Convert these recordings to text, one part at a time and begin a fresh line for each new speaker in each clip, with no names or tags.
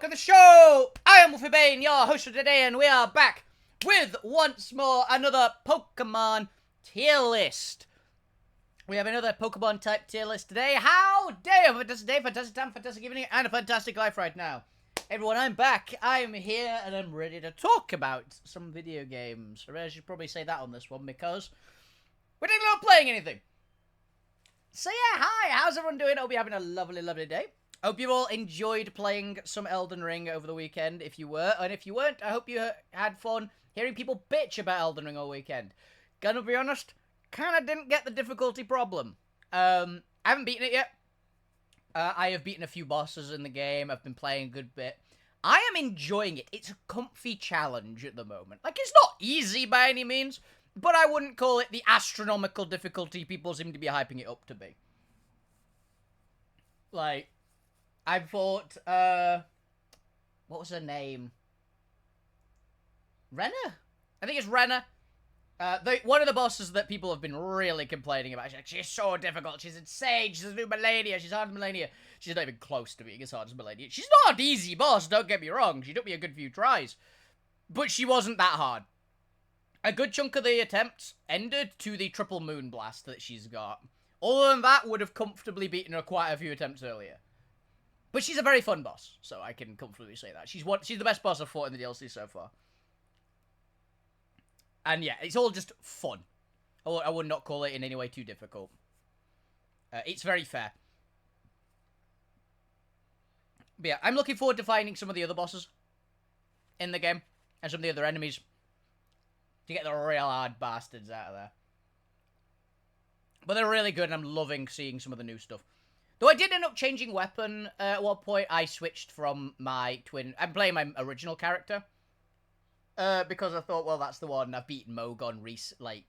welcome to the show! I am Wolfie Bane, your host for today, and we are back with, once more, another Pokemon tier list. We have another Pokemon-type tier list today. How dare you! Fantastic day, fantastic time, fantastic evening, and a fantastic life right now. Everyone, I'm back. I'm here, and I'm ready to talk about some video games. I should probably say that on this one, because we're not playing anything. So yeah, hi, how's everyone doing? I hope you're having a lovely, lovely day. I hope you all enjoyed playing some Elden Ring over the weekend, if you were. And if you weren't, I hope you had fun hearing people bitch about Elden Ring all weekend. Gonna be honest, kinda didn't get the difficulty problem. I haven't beaten it yet. I have beaten a few bosses in the game. I've been playing a good bit. I am enjoying it. It's a comfy challenge at the moment. Like, it's not easy by any means, but I wouldn't call it the astronomical difficulty people seem to be hyping it up to be. Like, I fought, what was her name? Renna? I think it's Renna. One of the bosses that people have been really complaining about. She's so difficult. She's insane. She's a new Melania. She's hard as Melania. She's not even close to being as hard as Melania. She's not an easy boss, don't get me wrong. She took me a good few tries. But she wasn't that hard. A good chunk of the attempts ended to the triple moon blast that she's got. Other than that, would have comfortably beaten her quite a few attempts earlier. But she's a very fun boss, so I can comfortably say that. She's the best boss I've fought in the DLC so far. And yeah, it's all just fun. I would not call it in any way too difficult. It's very fair. But yeah, I'm looking forward to finding some of the other bosses in the game. And some of the other enemies. To get the real hard bastards out of there. But they're really good, and I'm loving seeing some of the new stuff. Though I did end up changing weapon at one point. I switched from my twin... I'm playing my original character. Because I thought, well, that's the one. I've beaten Mogon like,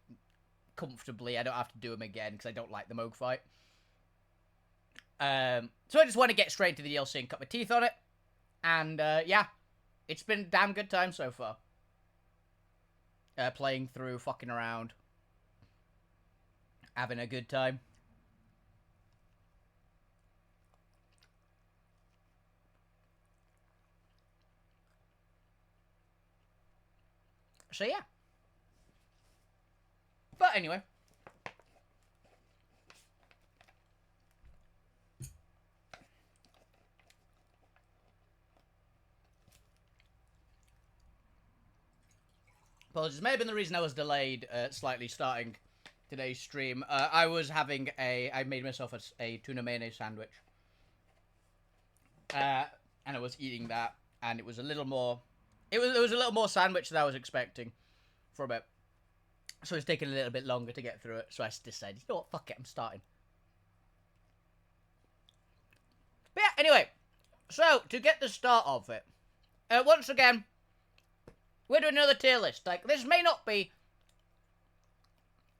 comfortably. I don't have to do him again, because I don't like the Moog fight. So I just want to get straight into the DLC and cut my teeth on it. And, yeah. It's been a damn good time so far. Playing through, fucking around. Having a good time. So, yeah. But anyway. Apologies. May have been the reason I was delayed slightly starting today's stream. I was having I made myself a tuna mayonnaise sandwich. And I was eating that. And it was a little more... It was a little more sandwich than I was expecting for a bit. So it's taking a little bit longer to get through it. So I decided, you know what, fuck it, I'm starting. But yeah, anyway. So, to get the start of it. Once again, we're doing another tier list. Like, this may not be...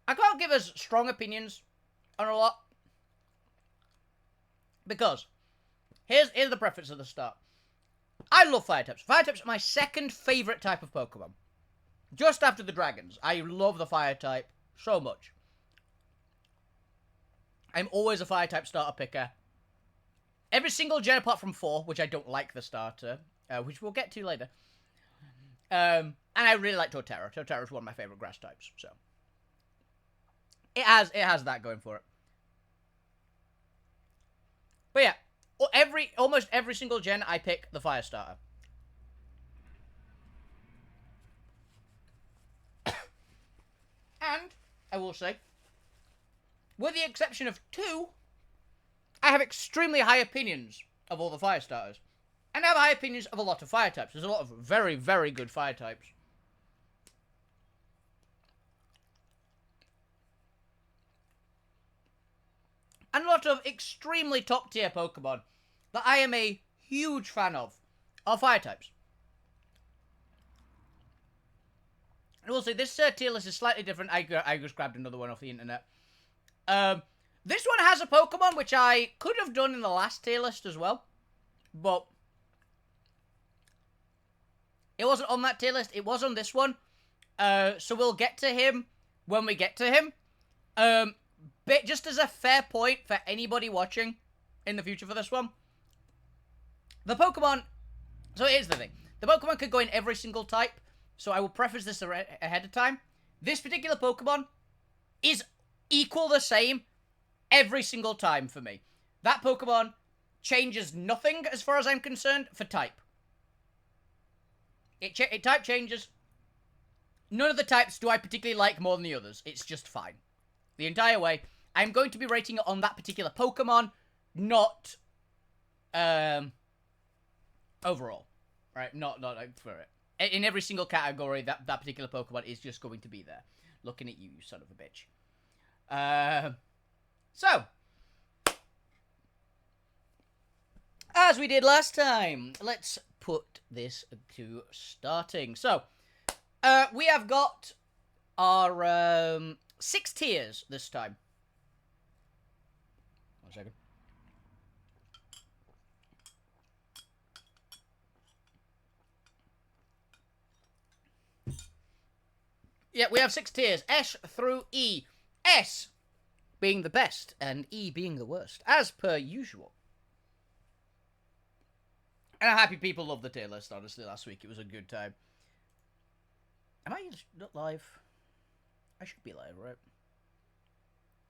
I can't give us strong opinions on a lot. Because, here's the preference at the start. I love fire types. Fire types are my second favourite type of Pokemon. Just after the dragons. I love the fire type so much. I'm always a fire type starter picker. Every single gen apart from 4, which I don't like the starter, which we'll get to later. And I really like Torterra. Torterra is one of my favourite grass types, so. It has that going for it. But yeah. Almost every single gen, I pick the fire starter. And, I will say, with the exception of 2, I have extremely high opinions of all the fire starters. And I have high opinions of a lot of fire types. There's a lot of very, very good fire types. And a lot of extremely top-tier Pokemon that I am a huge fan of are fire types. And I will say, this tier list is slightly different. I just grabbed another one off the internet. This one has a Pokemon which I could have done in the last tier list as well. But it wasn't on that tier list. It was on this one. So we'll get to him when we get to him. But just as a fair point for anybody watching in the future for this one, the Pokemon So here's the thing. The Pokemon could go in every single type, so I will preface this ahead of time. This particular Pokemon is equal the same every single time for me. That Pokemon changes nothing, as far as I'm concerned, for type. It type changes. None of the types do I particularly like more than the others. It's just fine. The entire way. I'm going to be rating it on that particular Pokemon, not overall. Right? Not like for it. In every single category, that particular Pokemon is just going to be there. Looking at you, you son of a bitch. So, as we did last time, let's put this to starting. So, we have got our 6 tiers this time. 1 second. Yeah, we have 6 tiers, S through E. S being the best, and E being the worst, as per usual. And I'm happy people loved the tier list, honestly, last week. It was a good time. Am I not live? I should be live, right?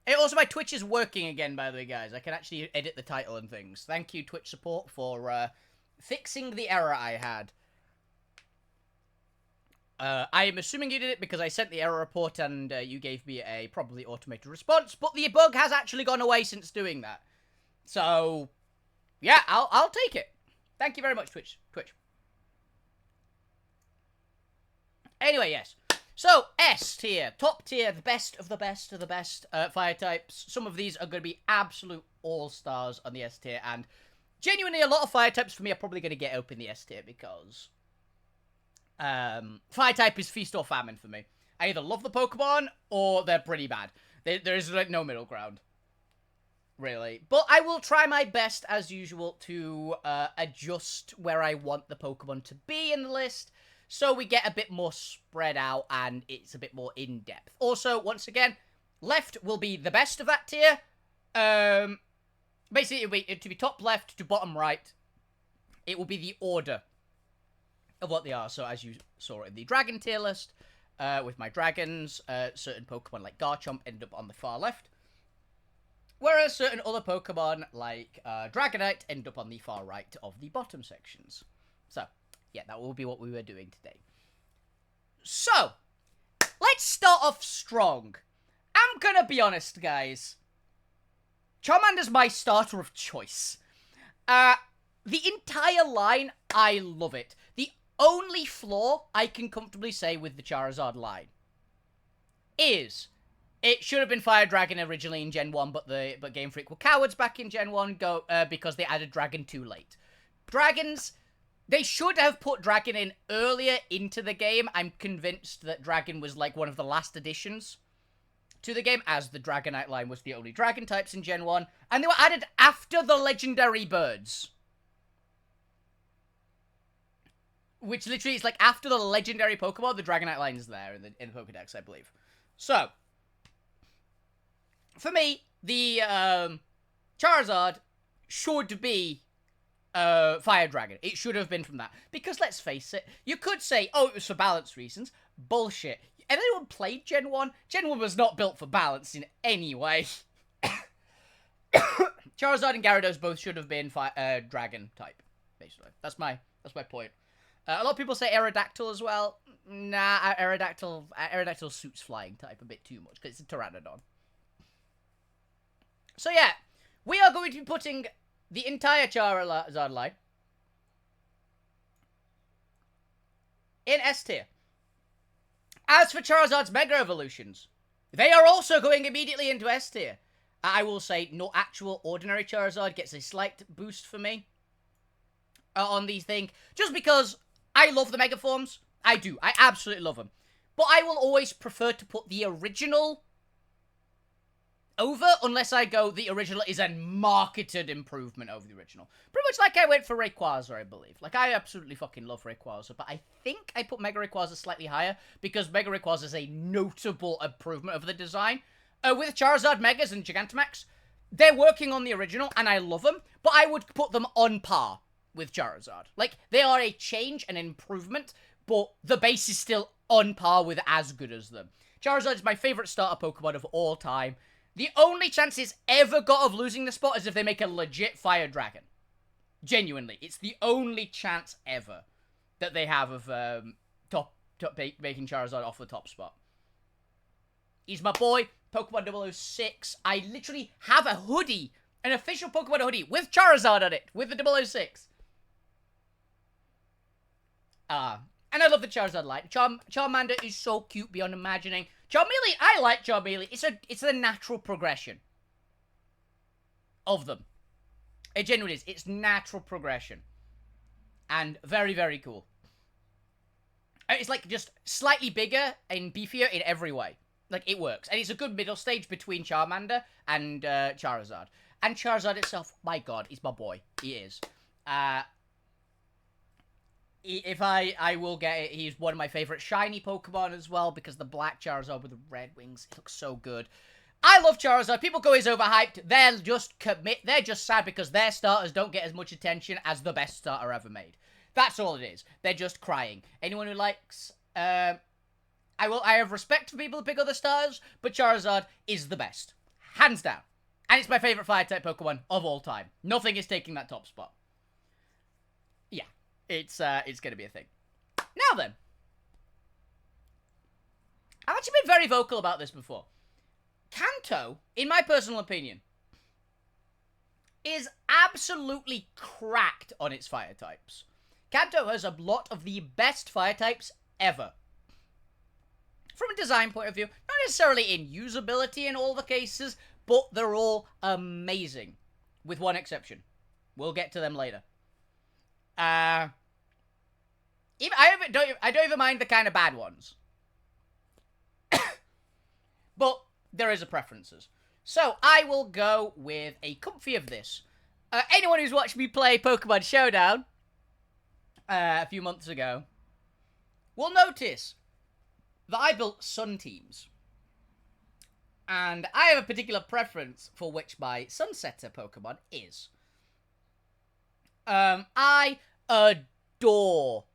Hey, also, my Twitch is working again, by the way, guys. I can actually edit the title and things. Thank you, Twitch support, for fixing the error I had. I am assuming you did it because I sent the error report and you gave me a probably automated response, but the bug has actually gone away since doing that. So, yeah, I'll take it. Thank you very much, Twitch. Anyway, yes. So, S tier. Top tier, the best of the best of the best fire types. Some of these are going to be absolute all-stars on the S tier, and genuinely a lot of fire types for me are probably going to get up in the S tier because fire type is feast or famine for me. I either love the Pokemon or they're pretty bad. There is like no middle ground, really. But I will try my best, as usual, to adjust where I want the Pokemon to be in the list, so we get a bit more spread out and it's a bit more in-depth. Also, once again, left will be the best of that tier. Basically, to be top left to bottom right, it will be the order of what they are. So as you saw in the dragon tier list, with my dragons, certain Pokemon like Garchomp end up on the far left, whereas certain other Pokemon like Dragonite end up on the far right of the bottom sections. So, yeah, that will be what we were doing today. So, let's start off strong. I'm gonna be honest, guys. Charmander's my starter of choice. The entire line, I love it. The only flaw I can comfortably say with the Charizard line is it should have been Fire Dragon originally in Gen 1, but Game Freak were cowards back in Gen 1 because they added Dragon too late. Dragons, they should have put Dragon in earlier into the game. I'm convinced that Dragon was like one of the last additions to the game, as the Dragonite line was the only Dragon types in Gen 1, and they were added after the legendary birds. Which literally is like after the legendary Pokemon, the Dragonite line is there in the Pokedex, I believe. So, for me, the Charizard should be Fire Dragon. It should have been from that. Because let's face it, you could say, oh, it was for balance reasons. Bullshit. Has anyone played Gen 1? Gen 1 was not built for balance in any way. Charizard and Gyarados both should have been Dragon type, basically. That's my point. A lot of people say Aerodactyl as well. Nah, Aerodactyl suits flying type a bit too much, because it's a Pteranodon. So yeah, we are going to be putting the entire Charizard line in S tier. As for Charizard's Mega Evolutions, they are also going immediately into S tier. I will say, no actual ordinary Charizard gets a slight boost for me on these things, just because I love the Mega Forms. I do. I absolutely love them. But I will always prefer to put the original over, unless I go, the original is a marketed improvement over the original. Pretty much like I went for Rayquaza, I believe. Like, I absolutely fucking love Rayquaza, but I think I put Mega Rayquaza slightly higher, because Mega Rayquaza is a notable improvement over the design. With Charizard Megas and Gigantamax, they're working on the original, and I love them, but I would put them on par with Charizard. Like, they are a change, an improvement, but the base is still on par with as good as them. Charizard is my favorite starter Pokemon of all time. The only chance it's ever got of losing the spot is if they make a legit Fire Dragon. Genuinely. It's the only chance ever that they have of making Charizard off the top spot. He's my boy, Pokemon 006. I literally have a hoodie, an official Pokemon hoodie with Charizard on it, with the 006. And I love the Charizard line. Charmander is so cute beyond imagining. Charmeleon, I like Charmeleon. It's a natural progression of them. It genuinely is. It's natural progression. And very, very cool. It's like just slightly bigger and beefier in every way. Like, it works. And it's a good middle stage between Charmander and Charizard. And Charizard itself, my god, he's my boy. He is. If I will get it, he's one of my favorite shiny Pokemon as well, because the black Charizard with the red wings, it looks so good. I love Charizard. People go he's overhyped. They're just sad because their starters don't get as much attention as the best starter ever made. That's all it is. They're just crying. Anyone who likes, I have respect for people who pick other starters, but Charizard is the best. Hands down. And it's my favorite fire-type Pokemon of all time. Nothing is taking that top spot. Yeah. It's gonna be a thing. Now then. I've actually been very vocal about this before. Kanto, in my personal opinion, is absolutely cracked on its fire types. Kanto has a lot of the best fire types ever. From a design point of view, not necessarily in usability in all the cases, but they're all amazing. With one exception. We'll get to them later. I don't even mind the kind of bad ones. But there is a preferences. So, I will go with a comfy of this. Anyone who's watched me play Pokemon Showdown a few months ago will notice that I built Sun teams. And I have a particular preference for which my Sunsetter Pokemon is. I adore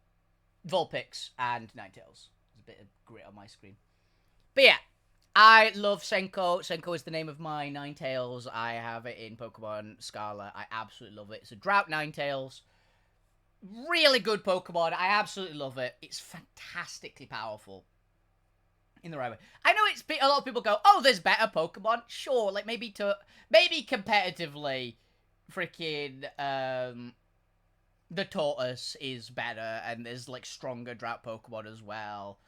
Vulpix and Ninetales. There's a bit of grit on my screen. But yeah, I love Senko. Senko is the name of my Ninetales. I have it in Pokemon Scarlet. I absolutely love it. It's a Drought Ninetales. Really good Pokemon. I absolutely love it. It's fantastically powerful. In the right way. I know a lot of people go, oh, there's better Pokemon. Sure, like maybe competitively, freaking, the Tortoise is better, and there's, like, stronger Drought Pokemon as well.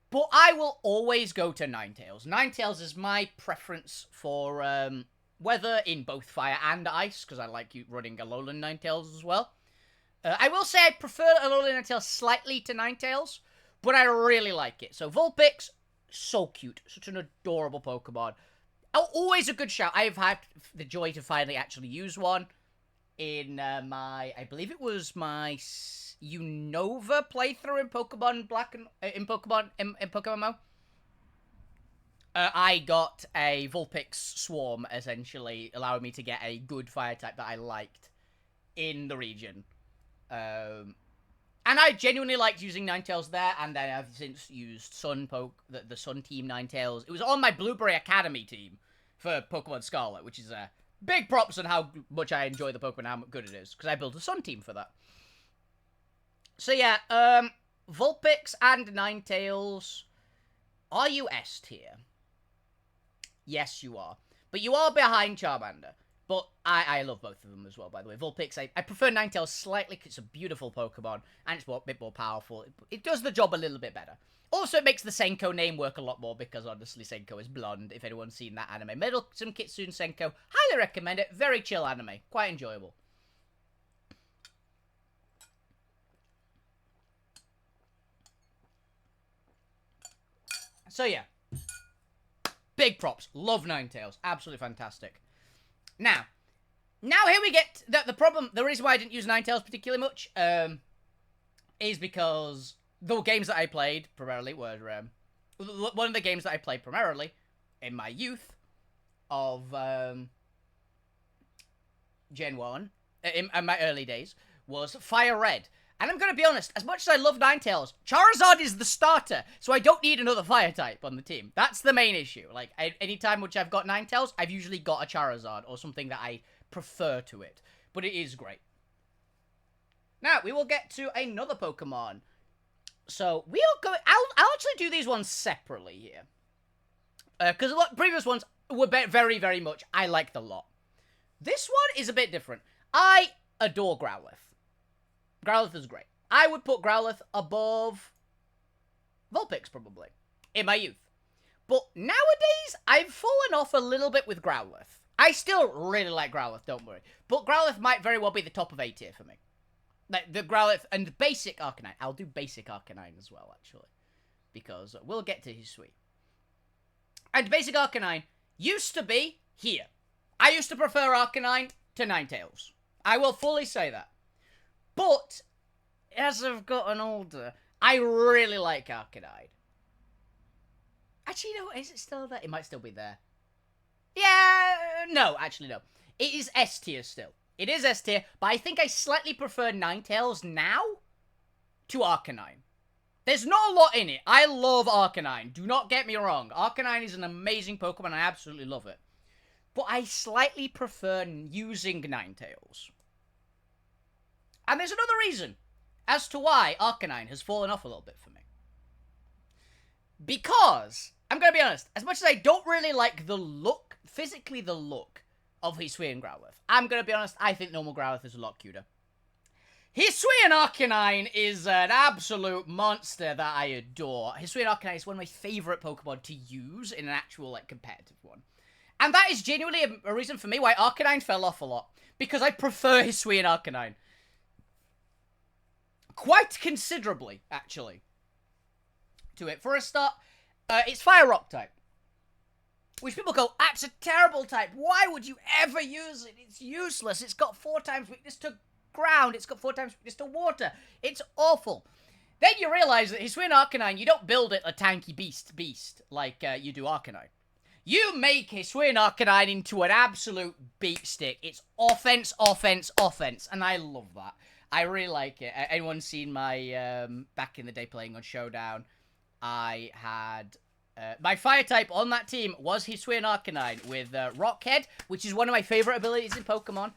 But I will always go to Ninetales. Ninetales is my preference for, weather in both Fire and Ice, because I like running Alolan Ninetales as well. I will say I prefer Alolan Ninetales slightly to Ninetales, but I really like it. So, Vulpix, so cute. Such an adorable Pokemon. Always a good shout. I've had the joy to finally actually use one in I believe it was my Unova playthrough in Pokemon Black and in Pokemon Mo. I got a Vulpix Swarm, essentially, allowing me to get a good fire type that I liked in the region. And I genuinely liked using Ninetales there, and then I've since used the Sun Team Ninetales. It was on my Blueberry Academy team for Pokemon Scarlet, which is big props on how much I enjoy the Pokemon and how good it is, because I built a Sun team for that. So yeah, Vulpix and Ninetales, are you S tier? Yes, you are. But you are behind Charmander. But I love both of them as well, by the way. Vulpix, I prefer Ninetales slightly because it's a beautiful Pokemon, and it's a bit more powerful. It does the job a little bit better. Also, it makes the Senko name work a lot more, because honestly, Senko is blonde, if anyone's seen that anime. Metal Some Kitsune Senko, highly recommend it. Very chill anime. Quite enjoyable. So yeah. Big props. Love Ninetales. Absolutely fantastic. Now here we get the problem. The reason why I didn't use Ninetales particularly much is because the games that I played primarily were one of the games that I played primarily in my youth of Gen 1 in my early days was Fire Red. And I'm going to be honest, as much as I love Ninetales, Charizard is the starter, so I don't need another fire type on the team. That's the main issue. Like, anytime which I've got Ninetales, I've usually got a Charizard or something that I prefer to it. But it is great. Now, we will get to another Pokemon. So, we'll go... I'll actually do these ones separately here. Because the previous ones were very, very much... I liked a lot. This one is a bit different. I adore Growlithe. Growlithe is great. I would put Growlithe above Vulpix, probably, in my youth. But nowadays, I've fallen off a little bit with Growlithe. I still really like Growlithe, don't worry. But Growlithe might very well be the top of A tier for me. Like, the Growlithe and the basic Arcanine. I'll do basic Arcanine as well, actually. Because we'll get to his sweet. And basic Arcanine used to be here. I used to prefer Arcanine to Ninetales. I will fully say that. But, as I've gotten older, I really like Arcanine. Actually, no, is it still there? It might still be there. Yeah, no, actually, no. It is S tier still. It is S tier, but I think I slightly prefer Ninetales now to Arcanine. There's not a lot in it. I love Arcanine. Do not get me wrong. Arcanine is an amazing Pokemon, and I absolutely love it. But I slightly prefer using Ninetales. And there's another reason as to why Arcanine has fallen off a little bit for me. Because, I'm going to be honest, as much as I don't really like the look, physically the look of Hisuian Growlithe, I'm going to be honest, I think normal Growlithe is a lot cuter. Hisuian Arcanine is an absolute monster that I adore. Hisuian Arcanine is one of my favourite Pokemon to use in an actual, like, competitive one. And that is genuinely a reason for me why Arcanine fell off a lot. Because I prefer Hisuian Arcanine. Quite considerably, actually, to it. For a start, it's Fire Rock type. Which people go, that's a terrible type. Why would you ever use it? It's useless. It's got 4 times weakness to ground. It's got 4 times weakness to water. It's awful. Then you realize that Hisuian Arcanine, you don't build it a tanky beast like you do Arcanine. You make Hisuian Arcanine into an absolute beatstick. It's offense, offense, offense. And I love that. I really like it. Anyone seen my, back in the day playing on Showdown, I had, my fire type on that team was Hisuian Arcanine with, Rock Head, which is one of my favorite abilities in Pokemon,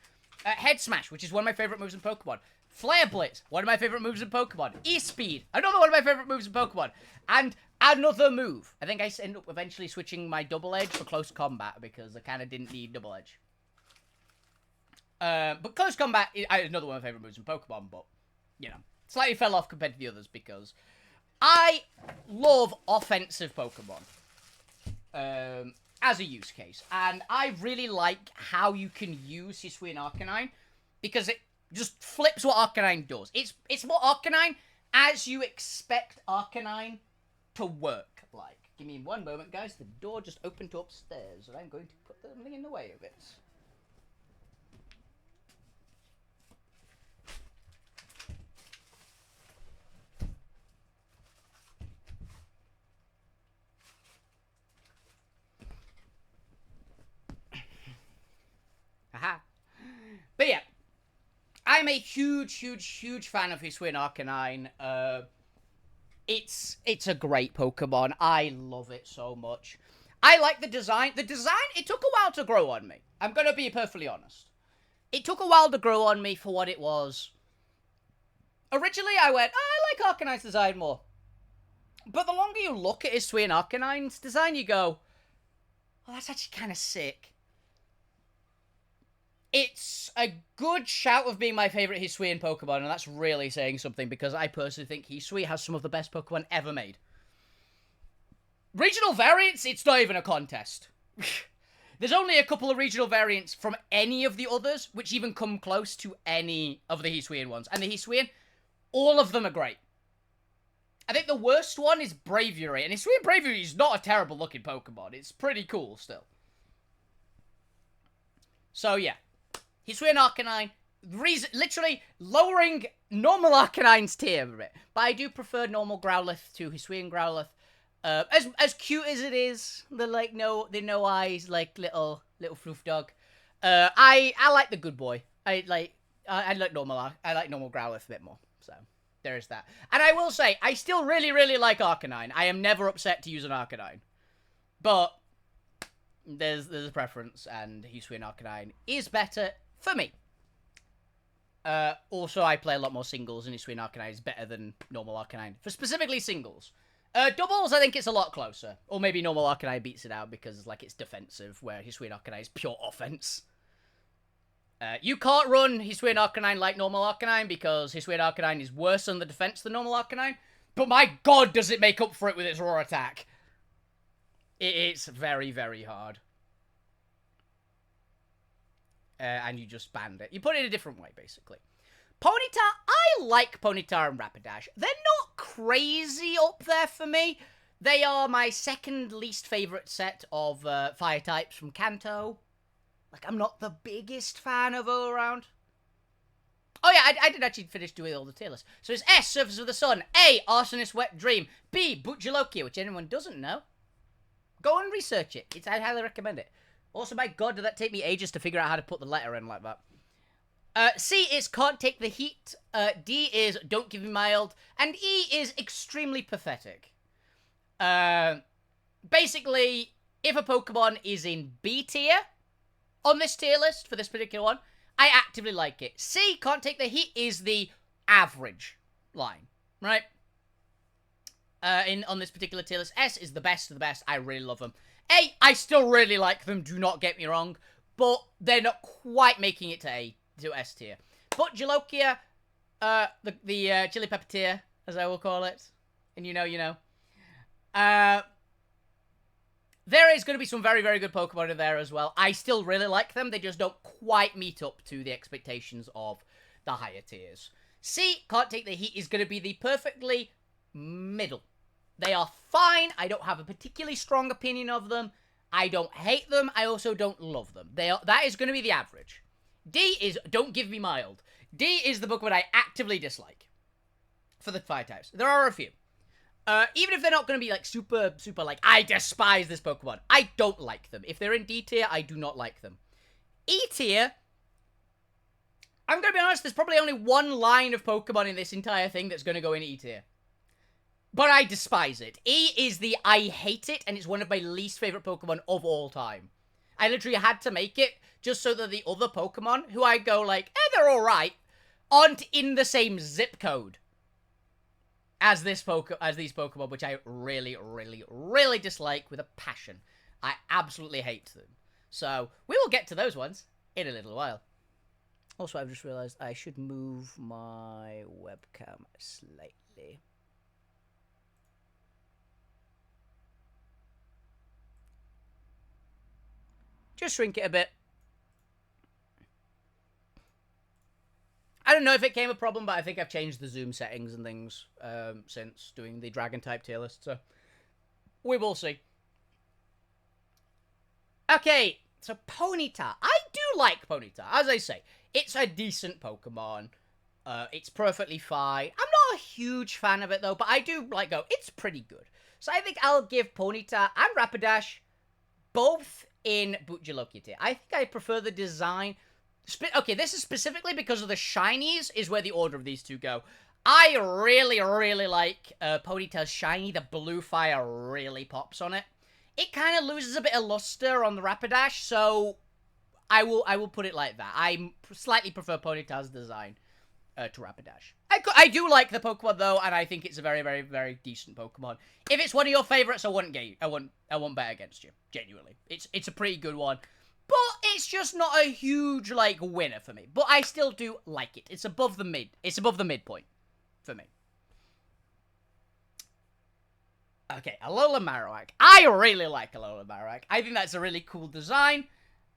Head Smash, which is one of my favorite moves in Pokemon, Flare Blitz, one of my favorite moves in Pokemon, E-Speed, another one of my favorite moves in Pokemon, and another move. I think I end up eventually switching my Double Edge for Close Combat, because I kind of didn't need Double Edge. But Close Combat is another one of my favorite moves in Pokemon, but, you know, slightly fell off compared to the others because I love offensive Pokemon as a use case. And I really like how you can use Hisuian Arcanine because it just flips what Arcanine does. It's more Arcanine as you expect Arcanine to work like. Give me one moment, guys. The door just opened to upstairs, and I'm going to put something in the way of it. But yeah, I'm a huge fan of Hisuian Arcanine. It's a great Pokemon. I love it so much. I like the design. The design, it took a while to grow on me. I'm going to be perfectly honest. It took a while to grow on me for what it was. Originally, I went, oh, I like Arcanine's design more. But the longer you look at Hisuian Arcanine's design, you go, well, that's actually kind of sick. It's a good shout of being my favourite Hisuian Pokemon, and that's really saying something, because I personally think Hisui has some of the best Pokemon ever made. Regional variants, it's not even a contest. There's only a couple of regional variants from any of the others, which even come close to any of the Hisuian ones. And the Hisuian, all of them are great. I think the worst one is Braviary, and Hisuian Braviary is not a terrible looking Pokemon. It's pretty cool still. So yeah. Hisuian Arcanine, literally lowering normal Arcanine's tier a bit. But I do prefer normal Growlithe to Hisuian Growlithe. As cute as it is, the no eyes, like little fluff dog. I like the good boy. I like I like normal Growlithe a bit more, so there is that. And I will say, I still really, really like Arcanine. I am never upset to use an Arcanine. But there's a preference, and Hisuian Arcanine is better for me. Also, I play a lot more singles, and Hisuian Arcanine is better than normal Arcanine. For specifically singles. Doubles, I think it's a lot closer. Or maybe normal Arcanine beats it out because, like, it's defensive, where Hisuian Arcanine is pure offense. You can't run Hisuian Arcanine like normal Arcanine because Hisuian Arcanine is worse on the defense than normal Arcanine. But my god, does it make up for it with its raw attack. It's very, very hard. And you just banned it. You put it in a different way, basically. Ponyta, I like Ponyta and Rapidash. They're not crazy up there for me. They are my second least favorite set of fire types from Kanto. Like, I'm not the biggest fan of all-around. Oh yeah, I did actually finish doing all the tier lists. So it's S, Surface of the Sun. A, Arsonist Wet Dream. B, Butchalokia, which anyone doesn't know. Go and research it. I highly recommend it. Also, my god, did that take me ages to figure out how to put the letter in like that. C is Can't Take the Heat. D is Don't Give Me Mild. And E is Extremely Pathetic. Basically, if a Pokemon is in B tier on this tier list for this particular one, I actively like it. C, Can't Take the Heat, is the average line, right? On this particular tier list. S is the best of the best. I really love them. A, I still really like them, do not get me wrong, but they're not quite making it to S tier. But Jalokia, the chili pepper tier, as I will call it, and you know. There is going to be some very, very good Pokemon in there as well. I still really like them. They just don't quite meet up to the expectations of the higher tiers. C, Can't Take the Heat, is going to be the perfectly middle. They are fine. I don't have a particularly strong opinion of them. I don't hate them. I also don't love them. That is going to be the average. D is Don't Give Me Mild. D is the Pokemon I actively dislike for the fire types. There are a few. Even if they're not going to be, like, super, like, I despise this Pokemon. I don't like them. If they're in D tier, I do not like them. E tier, I'm going to be honest, there's probably only one line of Pokemon in this entire thing that's going to go in E tier. But I despise it. E is the I hate it, and it's one of my least favorite Pokemon of all time. I literally had to make it just so that the other Pokemon, who I go like, they're alright, aren't in the same zip code as these Pokemon, which I really, really, really dislike with a passion. I absolutely hate them. So, we will get to those ones in a little while. Also, I've just realized I should move my webcam slightly. Just shrink it a bit. I don't know if it came a problem, but I think I've changed the zoom settings and things since doing the Dragon-type tier list, so we will see. Okay, so Ponyta. I do like Ponyta, as I say. It's a decent Pokemon. It's perfectly fine. I'm not a huge fan of it, though, but I do it's pretty good. So I think I'll give Ponyta and Rapidash both in Butchalokia tier. I think I prefer the design. Okay, this is specifically because of the shinies is where the order of these two go. I really, really like Ponyta's shiny. The blue fire really pops on it. It kind of loses a bit of luster on the Rapidash, so I will put it like that. I slightly prefer Ponyta's design to Rapidash. I do like the Pokemon though, and I think it's a very, very, very decent Pokemon. If it's one of your favorites, I wouldn't bet against you. Genuinely, it's a pretty good one. But it's just not a huge, like, winner for me. But I still do like it. It's above the mid. It's above the midpoint for me. Okay, Alola Marowak. I really like Alola Marowak. I think that's a really cool design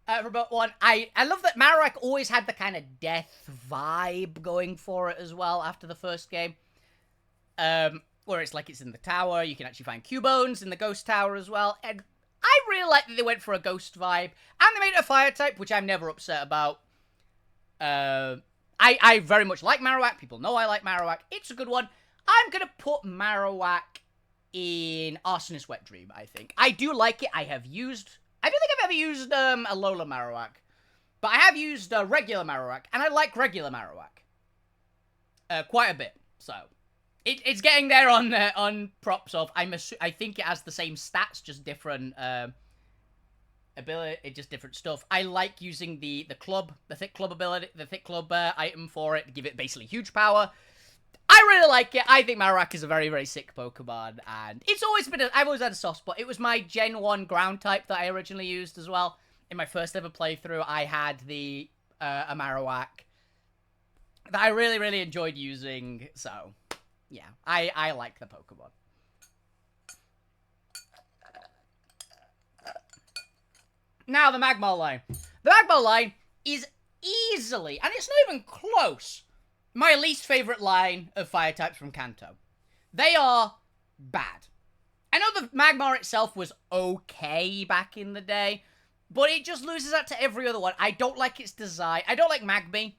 for about one. I love that Marowak always had the kind of death vibe going for it as well after the first game. Where it's like it's in the tower. You can actually find Cubones in the ghost tower as well. And I really like that they went for a ghost vibe. And they made it a fire type, which I'm never upset about. I very much like Marowak. People know I like Marowak. It's a good one. I'm going to put Marowak in Arsonist Wet Dream, I think. I do like it. I don't think I've ever used Alola Marowak. But I have used regular Marowak, and I like regular Marowak quite a bit. So it's getting there on props of. I think it has the same stats, just different ability, just different stuff. I like using the thick club ability, the thick club item for it to give it basically huge power. I really like it. I think Marowak is a very, very sick Pokemon, and it's always been I've always had a soft spot. It was my Gen 1 ground type that I originally used as well. In my first ever playthrough, I had a Marowak that I really, really enjoyed using, so yeah, I like the Pokemon. Now, the Magmar line. The Magmar line is easily, and it's not even close, my least favorite line of fire types from Kanto. They are bad. I know the Magmar itself was okay back in the day, but it just loses out to every other one. I don't like its design. I don't like Magby.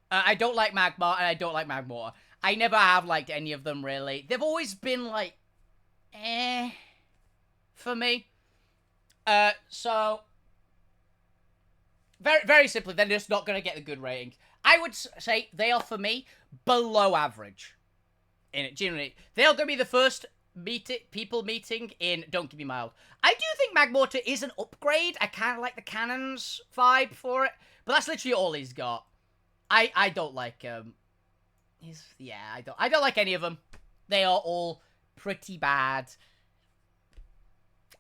I don't like Magmar, and I don't like Magmar. I never have liked any of them, really. They've always been, like, for me. So, very, very simply, they're just not going to get the good ratings. I would say they are, for me, below average. In it, generally. They're going to be the first people meeting in Don't Give Me Mild. I do think Magmortar is an upgrade. I kind of like the cannons vibe for it. But that's literally all he's got. I don't like I don't like any of them. They are all pretty bad.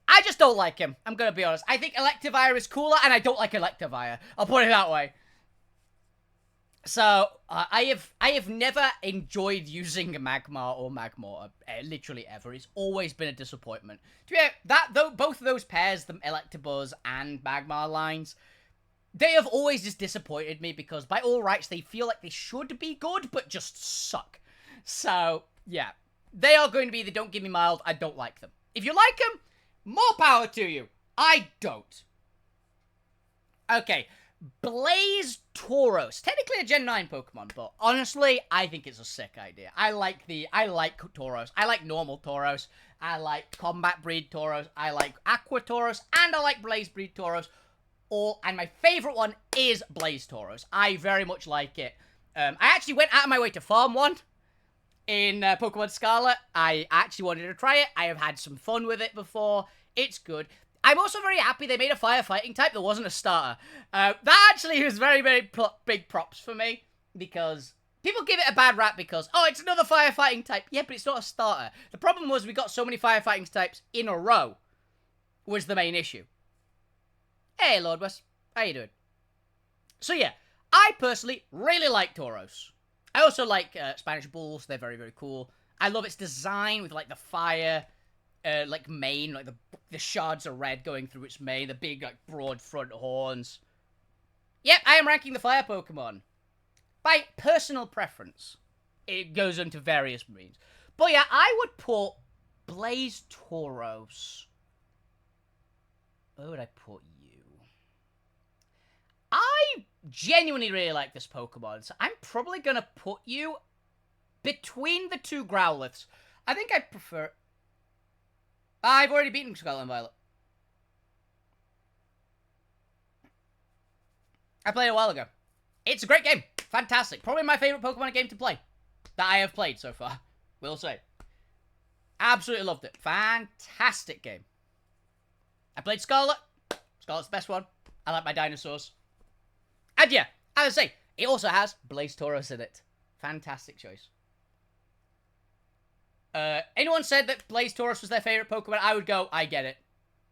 I just don't like him. I'm gonna be honest. I think Electivire is cooler, and I don't like Electivire. I'll put it that way. So I have never enjoyed using Magmar or Magmortar, literally ever. It's always been a disappointment. To be fair, both of those pairs, the Electabuzz and Magmar lines, they have always just disappointed me because by all rights they feel like they should be good, but just suck. So yeah, they are going to be the Don't Give Me Mild. I don't like them. If you like them, more power to you. I don't. Okay. Blaze Tauros. Technically a Gen 9 Pokemon, but honestly, I think it's a sick idea. I like Tauros. I like normal Tauros. I like combat breed Tauros. I like Aqua Tauros. And I like Blaze breed Tauros. And my favorite one is Blaze Tauros. I very much like it. I actually went out of my way to farm one in Pokemon Scarlet. I actually wanted to try it. I have had some fun with it before. It's good. I'm also very happy they made a firefighting type that wasn't a starter. That actually was very, very big props for me, because people give it a bad rap because, oh, it's another firefighting type. Yeah, but it's not a starter. The problem was we got so many firefighting types in a row was the main issue. Hey, Lord West. How you doing? So, yeah, I personally really like Tauros. I also like Spanish Bulls. They're very, very cool. I love its design with, like, the fire... like mane, like the shards of red going through its mane, the big, like, broad front horns. Yep, I am ranking the fire Pokemon. By personal preference. It goes into various means. But yeah, I would put Blaze Tauros. Where would I put you? I genuinely really like this Pokemon, so I'm probably gonna put you between the two Growliths. I think I prefer... I've already beaten Scarlet and Violet. I played it a while ago. It's a great game. Fantastic. Probably my favorite Pokemon game to play that I have played so far. Will say. Absolutely loved it. Fantastic game. I played Scarlet. Scarlet's the best one. I like my dinosaurs. And yeah, as I say, it also has Blaze Tauros in it. Fantastic choice. Anyone said that Blaze Tauros was their favorite Pokemon, I would go, I get it.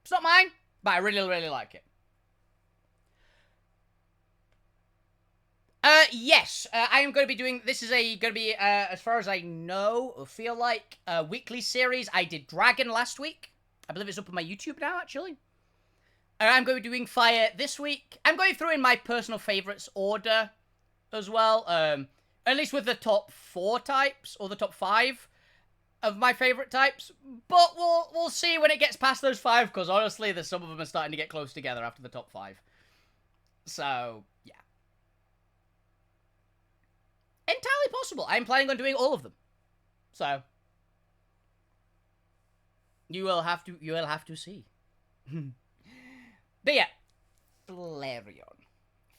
It's not mine, but I really, really like it. Yes, I am going to be doing, this is going to be, as far as I know, or feel like, a weekly series. I did Dragon last week. I believe it's up on my YouTube now, actually. I'm going to be doing Fire this week. I'm going through in my personal favorites order as well. At least with the top 4 types, or the top 5 of my favorite types. But we'll see when it gets past those 5, because honestly, there's some of them are starting to get close together after the top 5. So, yeah. Entirely possible. I'm planning on doing all of them. So, you will have to see. But yeah, Flareon.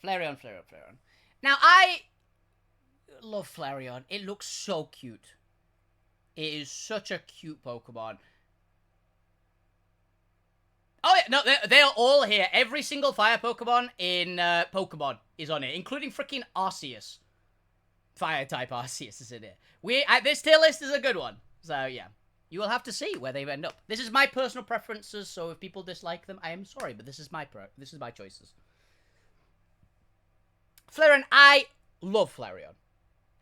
Flareon, Flareon, Flareon. Now, I love Flareon. It looks so cute. It is such a cute Pokemon. Oh, yeah, no, they are all here. Every single fire Pokemon in Pokemon is on it, including freaking Arceus. Fire-type Arceus is in it. This tier list is a good one. So, yeah. You will have to see where they end up. This is my personal preferences, so if people dislike them, I am sorry, but this is my choices. Flareon, I love Flareon.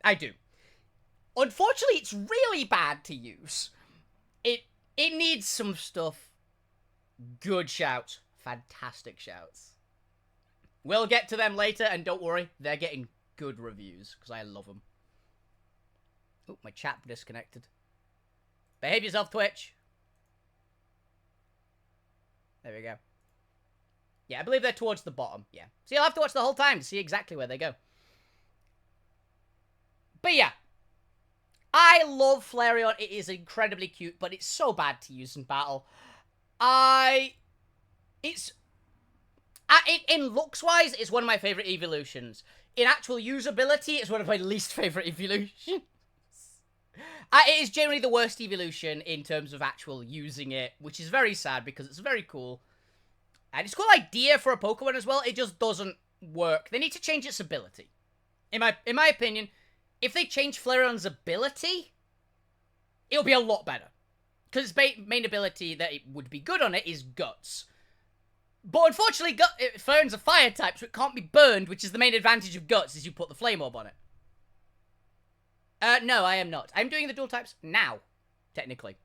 I do. Unfortunately, it's really bad to use. It needs some stuff. Good shouts. Fantastic shouts. We'll get to them later, and don't worry, they're getting good reviews, because I love them. Oh, my chat disconnected. Behave yourself, Twitch. There we go. Yeah, I believe they're towards the bottom. Yeah. So you'll have to watch the whole time to see exactly where they go. But yeah. I love Flareon. It is incredibly cute, but it's so bad to use in battle. In looks-wise, it's one of my favorite evolutions. In actual usability, it's one of my least favorite evolutions. It is generally the worst evolution in terms of actual using it, which is very sad because it's very cool. And it's a cool idea for a Pokemon as well. It just doesn't work. They need to change its ability. In my opinion, if they change Flareon's ability, it'll be a lot better. Because its main ability that it would be good on it is Guts. But unfortunately, Flareon's a fire type, so it can't be burned, which is the main advantage of Guts, is you put the Flame Orb on it. No, I am not. I'm doing the dual types now, technically.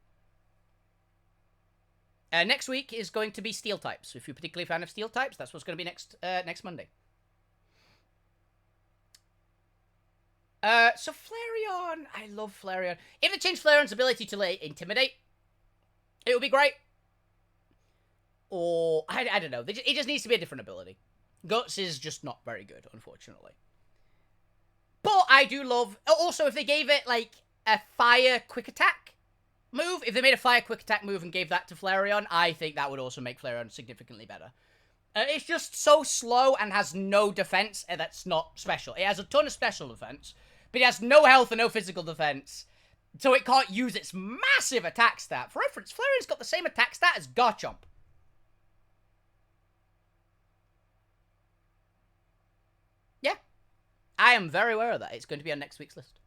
Next week is going to be Steel types. So if you're particularly a fan of Steel types, that's what's going to be next Monday. So Flareon, I love Flareon. If they change Flareon's ability to Intimidate, it would be great. Or, I don't know. It just needs to be a different ability. Guts is just not very good, unfortunately. But I do love... Also, if they gave it, like, a fire quick attack move, if they made a fire quick attack move and gave that to Flareon, I think that would also make Flareon significantly better. It's just so slow and has no defense, and that's not special. It has a ton of special defense, but it has no health and no physical defense, so it can't use its massive attack stat. For reference, Flareon's got the same attack stat as Garchomp. Yeah. I am very aware of that. It's going to be on next week's list.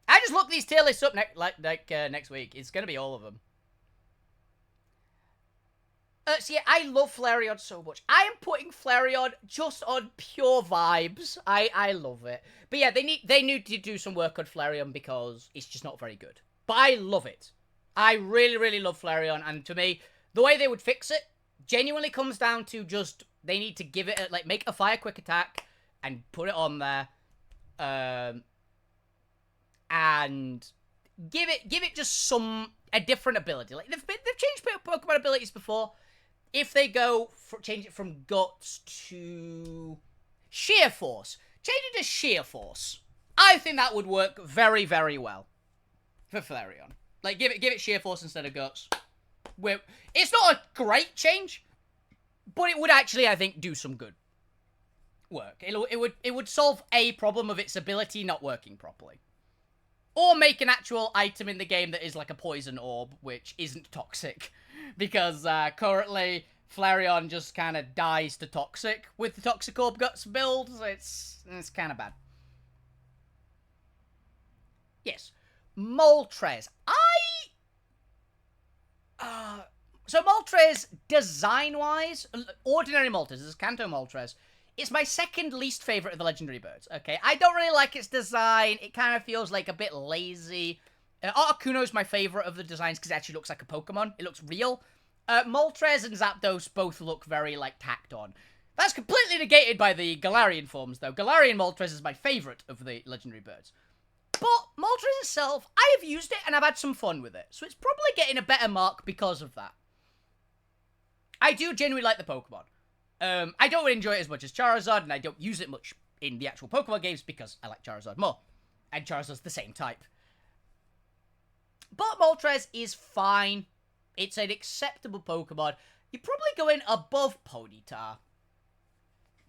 I just looked these tier lists up next week. It's going to be all of them. So yeah, I love Flareon so much. I am putting Flareon just on pure vibes. I love it. But yeah, they need to do some work on Flareon because it's just not very good. But I love it. I really, really love Flareon. And to me, the way they would fix it genuinely comes down to just, they need to give it, make a fire quick attack and put it on there. And give it just a different ability. Like, they've changed Pokemon abilities before. If they change it from Guts to Sheer Force. Change it to Sheer Force. I think that would work very, very well for Flareon. Like, give it Sheer Force instead of Guts. It's not a great change, but it would actually, I think, do some good work. It would solve a problem of its ability not working properly. Or make an actual item in the game that is like a poison orb, which isn't toxic. Because currently, Flareon just kind of dies to toxic with the Toxic Orb Guts build, so it's kind of bad. Yes. Moltres. So Moltres, design-wise, ordinary Moltres, this is Kanto Moltres, it's my second least favorite of the legendary birds, okay? I don't really like its design. It kind of feels like a bit lazy. Articuno's my favorite of the designs because it actually looks like a Pokemon. It looks real. Moltres and Zapdos both look very, tacked on. That's completely negated by the Galarian forms, though. Galarian Moltres is my favorite of the legendary birds. But Moltres itself, I have used it and I've had some fun with it. So it's probably getting a better mark because of that. I do genuinely like the Pokemon. I don't enjoy it as much as Charizard, and I don't use it much in the actual Pokemon games because I like Charizard more. And Charizard's the same type. But Moltres is fine. It's an acceptable Pokemon. You're probably going above Ponyta.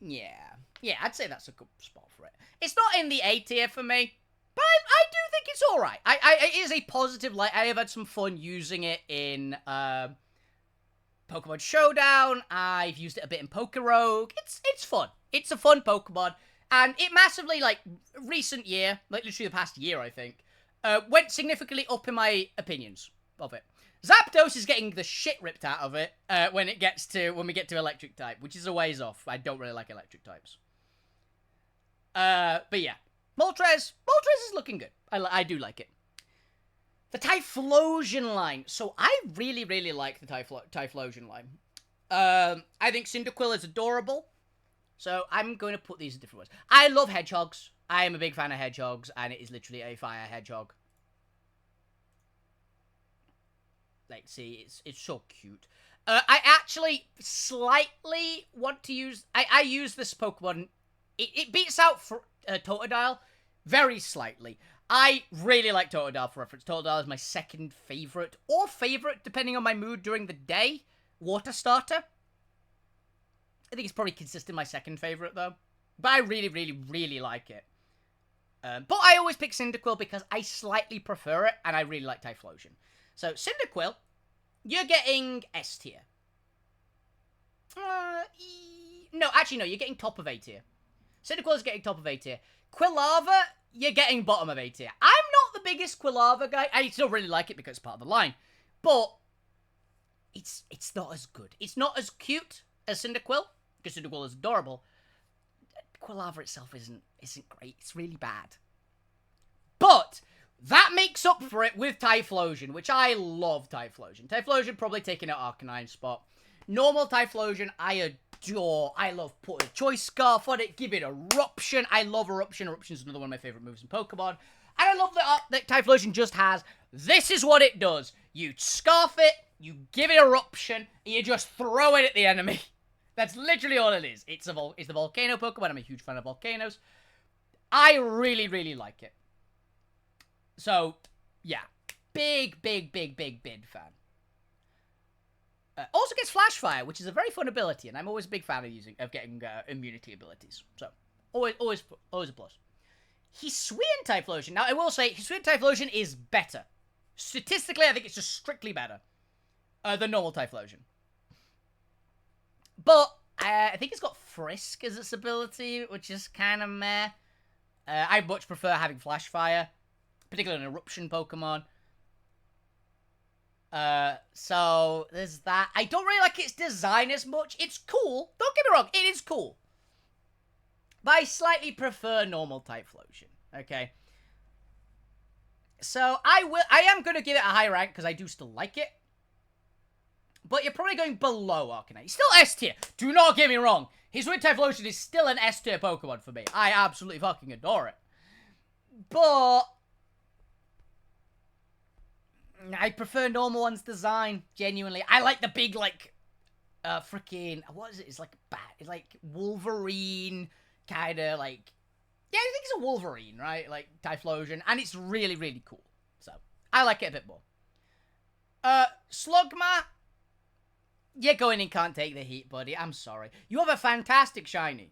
Yeah. Yeah, I'd say that's a good spot for it. It's not in the A tier for me, but I do think it's alright. It is a positive light. I have had some fun using it in Pokemon Showdown. I've used it a bit in Pokerogue. It's fun. It's a fun Pokemon. And it massively, like, recent year, like literally the past year, I think, went significantly up in my opinions of it. Zapdos is getting the shit ripped out of it when we get to electric type, which is a ways off. I don't really like electric types. But yeah, Moltres is looking good. I do like it. The Typhlosion line. So I really, really like the Typhlosion line. I think Cyndaquil is adorable. So I'm going to put these in different ways. I love hedgehogs. I am a big fan of hedgehogs, and it is literally a fire hedgehog. Like, see, it's so cute. I actually slightly want to use... I use this Pokemon... It beats out for Totodile very slightly. I really like Totodile for reference. Totodile is my second favorite, or favorite, depending on my mood during the day, water starter. I think it's probably consistent my second favorite, though. But I really, really, really like it. But I always pick Cyndaquil because I slightly prefer it, and I really like Typhlosion. So, Cyndaquil, you're getting S tier. No, actually, no, you're getting top of A tier. Cyndaquil is getting top of A tier. Quilava, you're getting bottom of A tier. I'm not the biggest Quilava guy. I still really like it because it's part of the line. But it's not as good. It's not as cute as Cyndaquil, because Cyndaquil is adorable. Quilava itself isn't great. It's really bad. But that makes up for it with Typhlosion, which I love Typhlosion. Typhlosion probably taking an Arcanine spot. Normal Typhlosion, I adore. I love putting a Choice Scarf on it, give it Eruption. I love Eruption. Eruption is another one of my favorite moves in Pokemon. And I love that Typhlosion just has, this is what it does. You Scarf it, you give it Eruption, and you just throw it at the enemy. That's literally all it is. It's the Volcano Pokemon. I'm a huge fan of volcanoes. I really, really like it. So, yeah. Big fan. Also gets Flash Fire, which is a very fun ability, and I'm always a big fan of getting immunity abilities. So, always a plus. Hisuian Typhlosion. Now, I will say, Hisuian Typhlosion is better. Statistically, I think it's just strictly better than normal Typhlosion. But I think it's got Frisk as its ability, which is kind of meh. I much prefer having Flash Fire, particularly an Eruption Pokemon. So there's that. I don't really like its design as much. It's cool. Don't get me wrong, it is cool. But I slightly prefer normal Typhlosion. Okay. So I am going to give it a high rank because I do still like it. But you're probably going below Arcanine. Still S tier. Do not get me wrong. Hisuian Typhlosion is still an S tier Pokemon for me. I absolutely fucking adore it. But I prefer normal one's design, genuinely. I like the big, like, freaking, what is it? It's like bat. It's like Wolverine, kind of like, yeah, I think it's a Wolverine, right? Like Typhlosion, and it's really, really cool. So I like it a bit more. Slugma. You're going in, can't take the heat, buddy. I'm sorry. You have a fantastic shiny.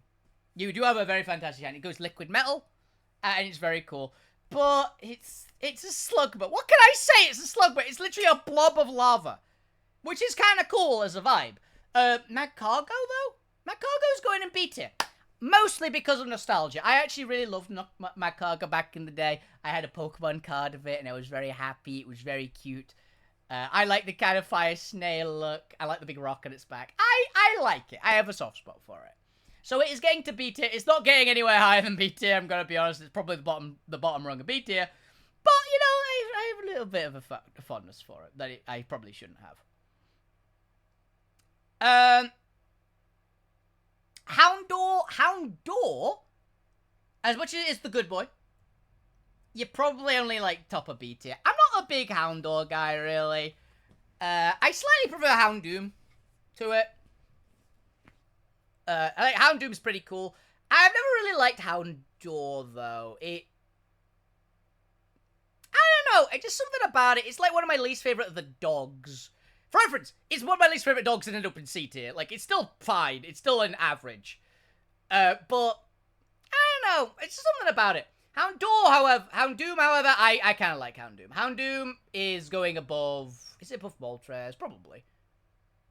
You do have a very fantastic shiny. It goes liquid metal, and it's very cool. But it's a Slugma. What can I say? It's a Slugma. It's literally a blob of lava, which is kind of cool as a vibe. Magcargo, though? Magcargo's going in B tier. Mostly because of nostalgia. I actually really loved Magcargo back in the day. I had a Pokemon card of it, and I was very happy. It was very cute. I like the kind of fire snail look. I like the big rock on its back. I like it. I have a soft spot for it. So it is getting to B tier. It's not getting anywhere higher than B tier, I'm going to be honest. It's probably the bottom rung of B tier. But, you know, I have a little bit of a fondness for it that I probably shouldn't have. Houndour, as much as it's the good boy, you're probably only, like, top of B tier. I'm not a big Houndour guy, really. I slightly prefer Houndoom to it. I like Houndoom's pretty cool. I've never really liked Houndour, though. I don't know. It's just something about it. It's like one of my least favorite of the dogs. For reference, it's one of my least favorite dogs that ended up in C tier. Like, it's still fine. It's still an average. But I don't know. It's something about it. Houndoom, however, I kind of like Houndoom. Houndoom is going above. Is it above Moltres? Probably.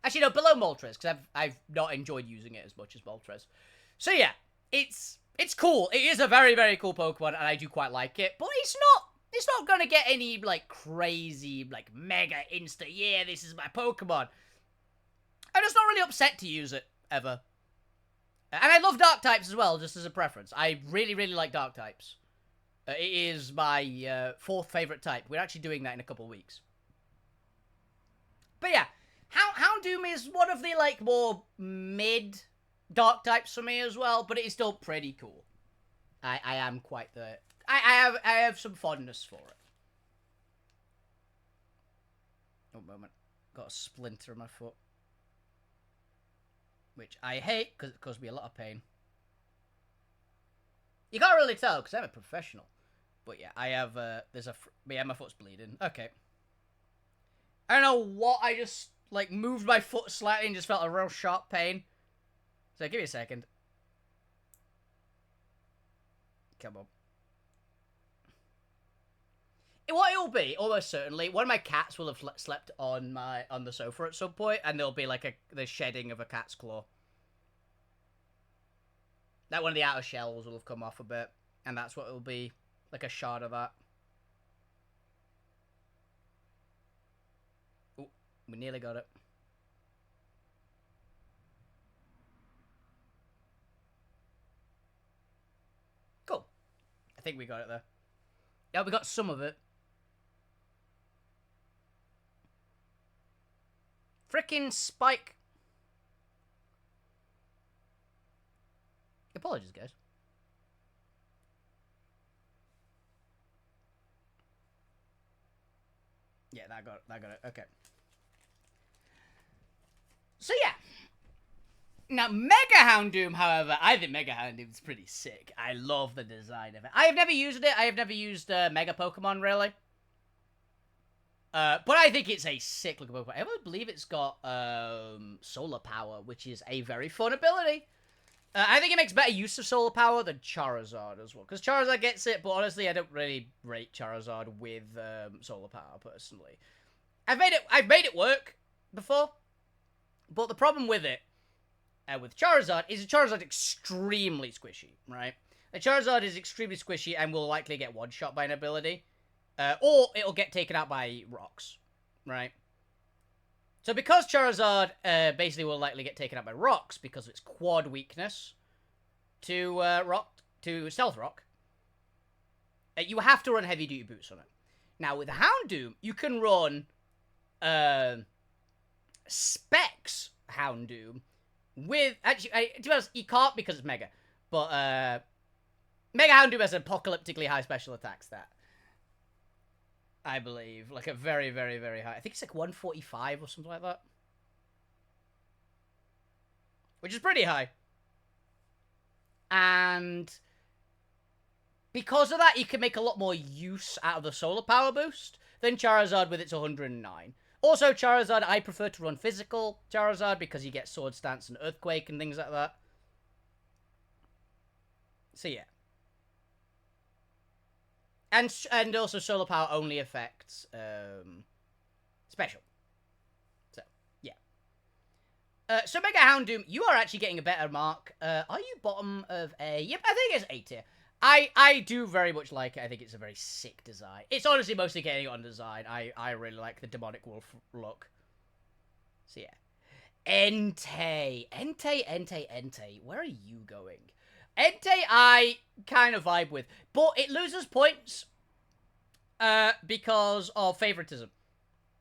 Actually, no, below Moltres, because I've not enjoyed using it as much as Moltres. So yeah, it's cool. It is a very, very cool Pokemon, and I do quite like it. But it's not gonna get any like crazy, like mega insta. Yeah, this is my Pokemon. I'm just not really upset to use it ever. And I love Dark types as well, just as a preference. I really, really like Dark types. It is my fourth favorite type. We're actually doing that in a couple of weeks. But yeah, Houndoom is one of the like more mid Dark types for me as well, but it is still pretty cool. I am quite the I have some fondness for it. One moment, got a splinter in my foot, which I hate because it causes me a lot of pain. You can't really tell because I'm a professional. But yeah, I have, my foot's bleeding. Okay. I don't know what, I just, like, moved my foot slightly and just felt a real sharp pain. So, give me a second. Come on. What it'll be, almost certainly, one of my cats will have slept on the sofa at some point, and there'll be, like, the shedding of a cat's claw. That one of the outer shells will have come off a bit, and that's what it'll be. Like a shard of that. Oh, we nearly got it. Cool. I think we got it there. Yeah, we got some of it. Frickin' spike. Apologies, guys. Yeah, that got it. Okay. So yeah. Now, Mega Houndoom, however, I think Mega Houndoom is pretty sick. I love the design of it. I have never used it. I have never used Mega Pokemon, really. But I think it's a sick looking Pokemon. I believe it's got Solar Power, which is a very fun ability. I think it makes better use of Solar Power than Charizard as well. Because Charizard gets it, but honestly, I don't really rate Charizard with Solar Power, personally. I've made it work before. But the problem with it, with Charizard, is Charizard extremely squishy, right? The Charizard is extremely squishy and will likely get one-shot by an ability. Or it'll get taken out by rocks, right? So because Charizard basically will likely get taken out by rocks because of its quad weakness to Stealth Rock, you have to run heavy duty boots on it. Now with Houndoom, you can run Specs Houndoom with actually to be honest, you can't because it's Mega, but Mega Houndoom has an apocalyptically high special attack stat. I believe. Like a very, very, very high. I think it's like 145 or something like that. Which is pretty high. And because of that, you can make a lot more use out of the Solar Power boost than Charizard with its 109. Also, Charizard, I prefer to run physical Charizard because you get Sword Stance and Earthquake and things like that. So yeah. And also Solar Power only affects special. So, yeah. So Mega Houndoom, you are actually getting a better mark. Are you bottom of A? Yep, I think it's A tier. I do very much like it. I think it's a very sick design. It's honestly mostly getting on design. I really like the Demonic Wolf look. So yeah. Entei. Where are you going? Entei, I kind of vibe with, but it loses points because of favoritism.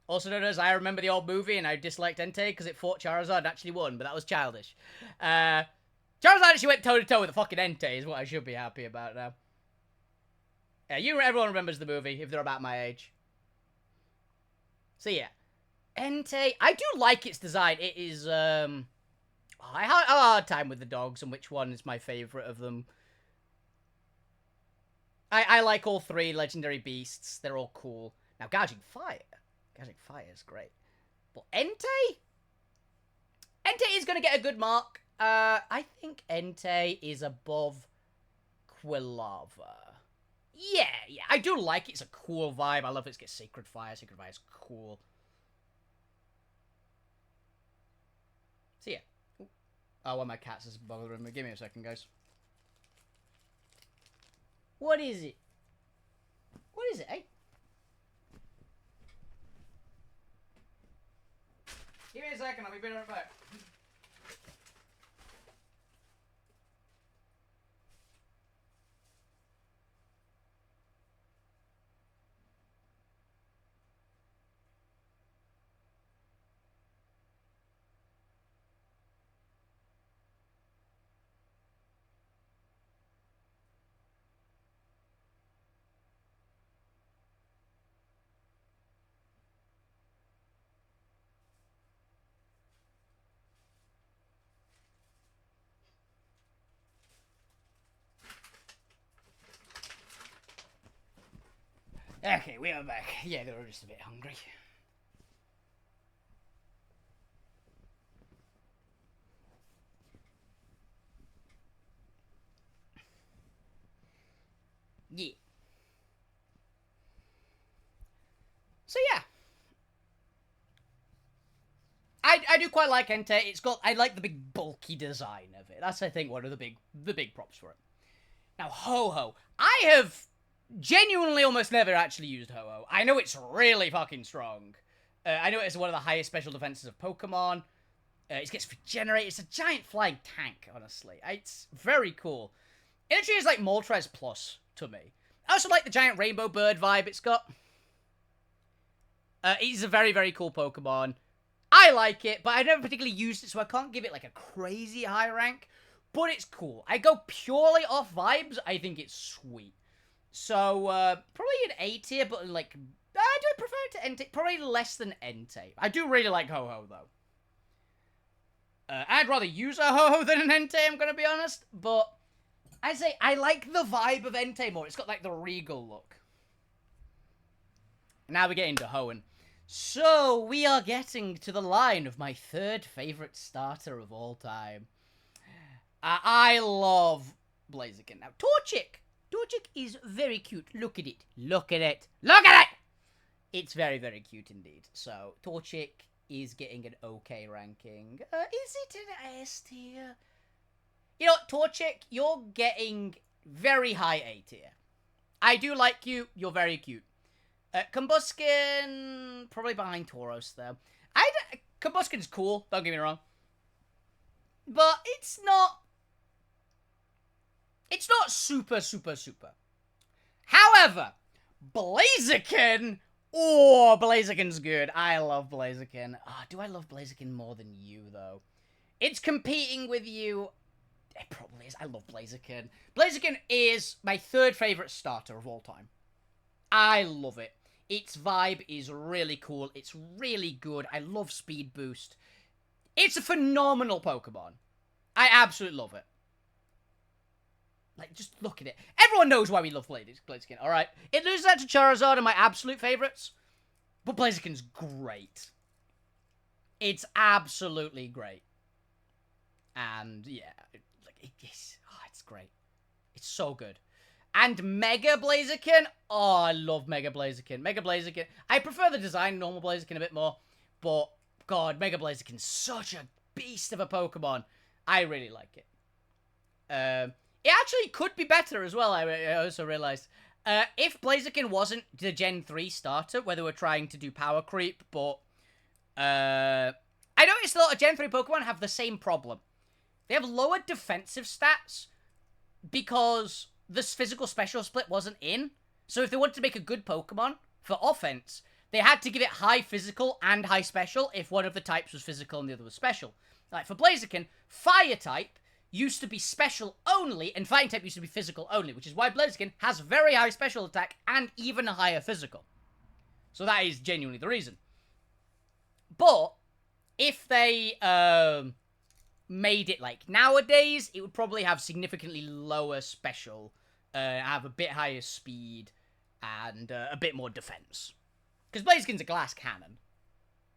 Also known as, I remember the old movie and I disliked Entei because it fought Charizard and actually won, but that was childish. Charizard actually went toe-to-toe with the fucking Entei is what I should be happy about now. Yeah, everyone remembers the movie if they're about my age. So yeah. Entei, I do like its design. It is, I had a hard time with the dogs and which one is my favorite of them. I like all three legendary beasts. They're all cool. Now, Gouging Fire. Gouging Fire is great. But Entei? Entei is going to get a good mark. I think Entei is above Quilava. Yeah, I do like it. It's a cool vibe. I love it. It's got Sacred Fire. Sacred Fire is cool. So yeah. Oh, one of my cats is bothering me. Give me a second, guys. What is it? What is it, eh? Give me a second. I'll be right back. Okay, we are back. Yeah, they were just a bit hungry. Yeah. So yeah. I do quite like Entei. I like the big bulky design of it. That's, I think, one of the big props for it. Now, Ho-Ho. I have genuinely almost never actually used Ho-Ho. I know it's really fucking strong. I know it's one of the highest special defenses of Pokemon. It gets regenerated. It's a giant flying tank, honestly. It's very cool. It actually is like Moltres Plus to me. I also like the giant rainbow bird vibe it's got. It's a very, very cool Pokemon. I like it, but I never particularly used it, so I can't give it like a crazy high rank. But it's cool. I go purely off vibes. I think it's sweet. So, probably an A tier, but like, I do prefer it to Entei. Probably less than Entei. I do really like Ho-Ho, though. I'd rather use a Ho-Ho than an Entei, I'm gonna be honest. But, I say, I like the vibe of Entei more. It's got like the regal look. Now we get into Hoenn. So, we are getting to the line of my third favorite starter of all time. I love Blaziken. Now, Torchic. Torchic is very cute. Look at it. Look at it. Look at it! It's very, very cute indeed. So, Torchic is getting an okay ranking. Is it an S tier? You know, Torchic, you're getting very high A tier. I do like you. You're very cute. Combuskin, probably behind Tauros, though. Combuskin's cool, don't get me wrong. But it's not super, super, super. However, Blaziken, oh, Blaziken's good. I love Blaziken. Oh, do I love Blaziken more than you, though? It's competing with you. It probably is. I love Blaziken. Blaziken is my third favorite starter of all time. I love it. Its vibe is really cool. It's really good. I love Speed Boost. It's a phenomenal Pokemon. I absolutely love it. Like, just look at it. Everyone knows why we love Blaziken, alright? It loses out to Charizard and my absolute favourites. But Blaziken's great. It's absolutely great. And, yeah. It's great. It's so good. And Mega Blaziken. Oh, I love Mega Blaziken. Mega Blaziken. I prefer the design of normal Blaziken a bit more. But, God, Mega Blaziken's such a beast of a Pokemon. I really like it. It actually could be better as well, I also realized. If Blaziken wasn't the Gen 3 starter, where they were trying to do power creep, but... I noticed a lot of Gen 3 Pokemon have the same problem. They have lower defensive stats because this physical special split wasn't in. So if they wanted to make a good Pokemon for offense, they had to give it high physical and high special if one of the types was physical and the other was special. Like for Blaziken, Fire type used to be special only, and Fighting type used to be physical only, which is why Blaziken has very high special attack and even a higher physical. So that is genuinely the reason. But if they made it like nowadays, it would probably have significantly lower special, have a bit higher speed, and a bit more defense. Because Blaziken's a glass cannon.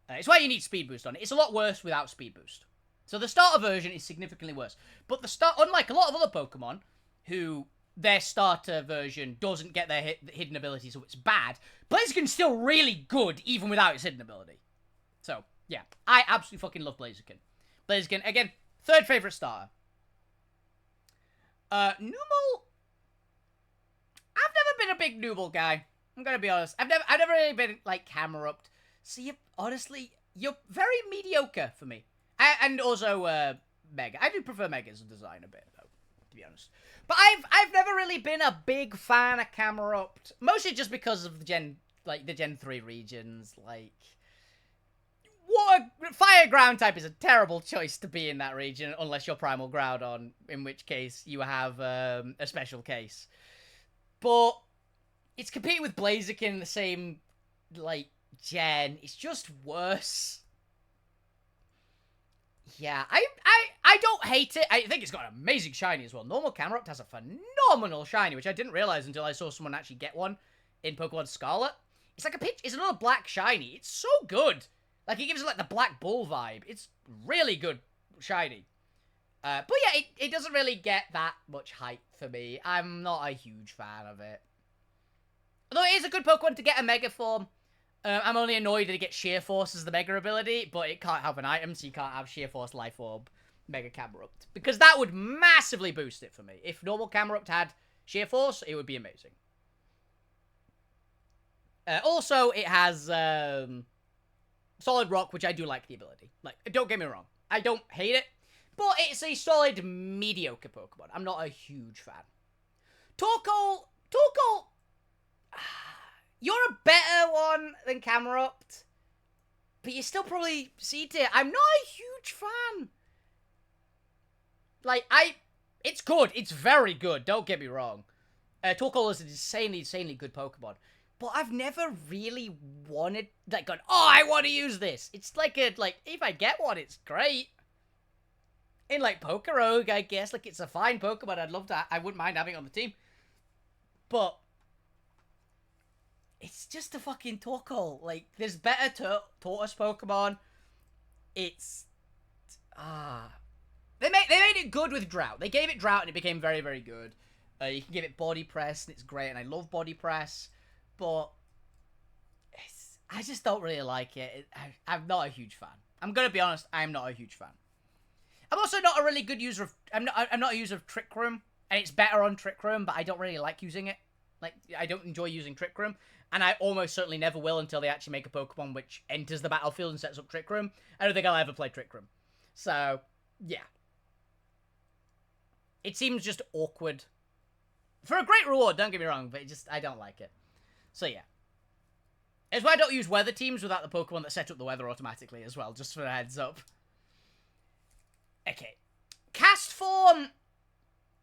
It's why you need speed boost on it. It's a lot worse without speed boost. So the starter version is significantly worse. But unlike a lot of other Pokemon, who their starter version doesn't get their hidden ability, so it's bad, Blaziken's still really good, even without its hidden ability. So, yeah. I absolutely fucking love Blaziken. Blaziken, again, third favorite starter. Numel... I've never been a big Numel guy. I'm gonna be honest. I've never really been, like, Camerupt. So, honestly, you're very mediocre for me. And also, Mega. I do prefer Mega as a design a bit, though, to be honest. But I've never really been a big fan of Camerupt. Mostly just because of the Gen 3 regions. Like, Fire Ground type is a terrible choice to be in that region, unless you're Primal Groudon, in which case you have a special case. But it's competing with Blaziken in the same, like, gen. It's just worse. Yeah, I don't hate it. I think it's got an amazing shiny as well. Normal Camerupt has a phenomenal shiny, which I didn't realize until I saw someone actually get one in Pokemon Scarlet. It's like it's another black shiny. It's so good. Like, it gives it, like, the Black Bull vibe. It's really good shiny. But yeah, it doesn't really get that much hype for me. I'm not a huge fan of it. Although it is a good Pokemon to get a Mega form. I'm only annoyed that it gets Sheer Force as the Mega ability, but it can't have an item, so you can't have Sheer Force, Life Orb, Mega Camerupt. Because that would massively boost it for me. If normal Camerupt had Sheer Force, it would be amazing. Also, it has Solid Rock, which I do like the ability. Like, don't get me wrong. I don't hate it, but it's a solid, mediocre Pokemon. I'm not a huge fan. Torkoal... You're a better one than Camerupt, but you're still probably C tier. I'm not a huge fan. Like, it's good. It's very good. Don't get me wrong. Torkoal is an insanely good Pokemon, but I've never really wanted, like, gone, oh, I want to use this. It's like if I get one, it's great. In, like, Pokerogue, I guess, like, it's a fine Pokemon. I wouldn't mind having it on the team. But it's just a fucking Torkoal. Like, there's better Tortoise Pokemon. It's... They made it good with Drought. They gave it Drought and it became very, very good. You can give it Body Press and it's great, and I love Body Press. But I just don't really like it. I'm not a huge fan. I'm gonna be honest, I'm not a huge fan. I'm also not a really good user of... I'm not a user of Trick Room, and it's better on Trick Room, but I don't really like using it. Like, I don't enjoy using Trick Room, and I almost certainly never will until they actually make a Pokemon which enters the battlefield and sets up Trick Room. I don't think I'll ever play Trick Room. So, yeah. It seems just awkward. For a great reward, don't get me wrong, but I don't like it. So, yeah. It's why I don't use weather teams without the Pokemon that set up the weather automatically as well, just for a heads up. Okay. Cast form.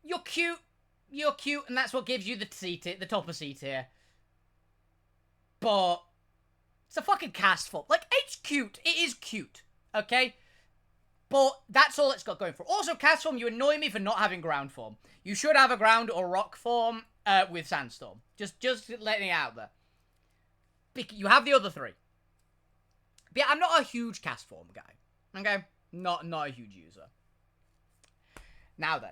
You're cute. You're cute, and that's what gives you the top of C tier. But it's a fucking cast form. Like, it's cute. It is cute. Okay? But that's all it's got going for. Also, cast form, you annoy me for not having ground form. You should have a ground or rock form with Sandstorm. Just letting it out there. You have the other three. But yeah, I'm not a huge cast form guy. Okay? Not a huge user. Now then.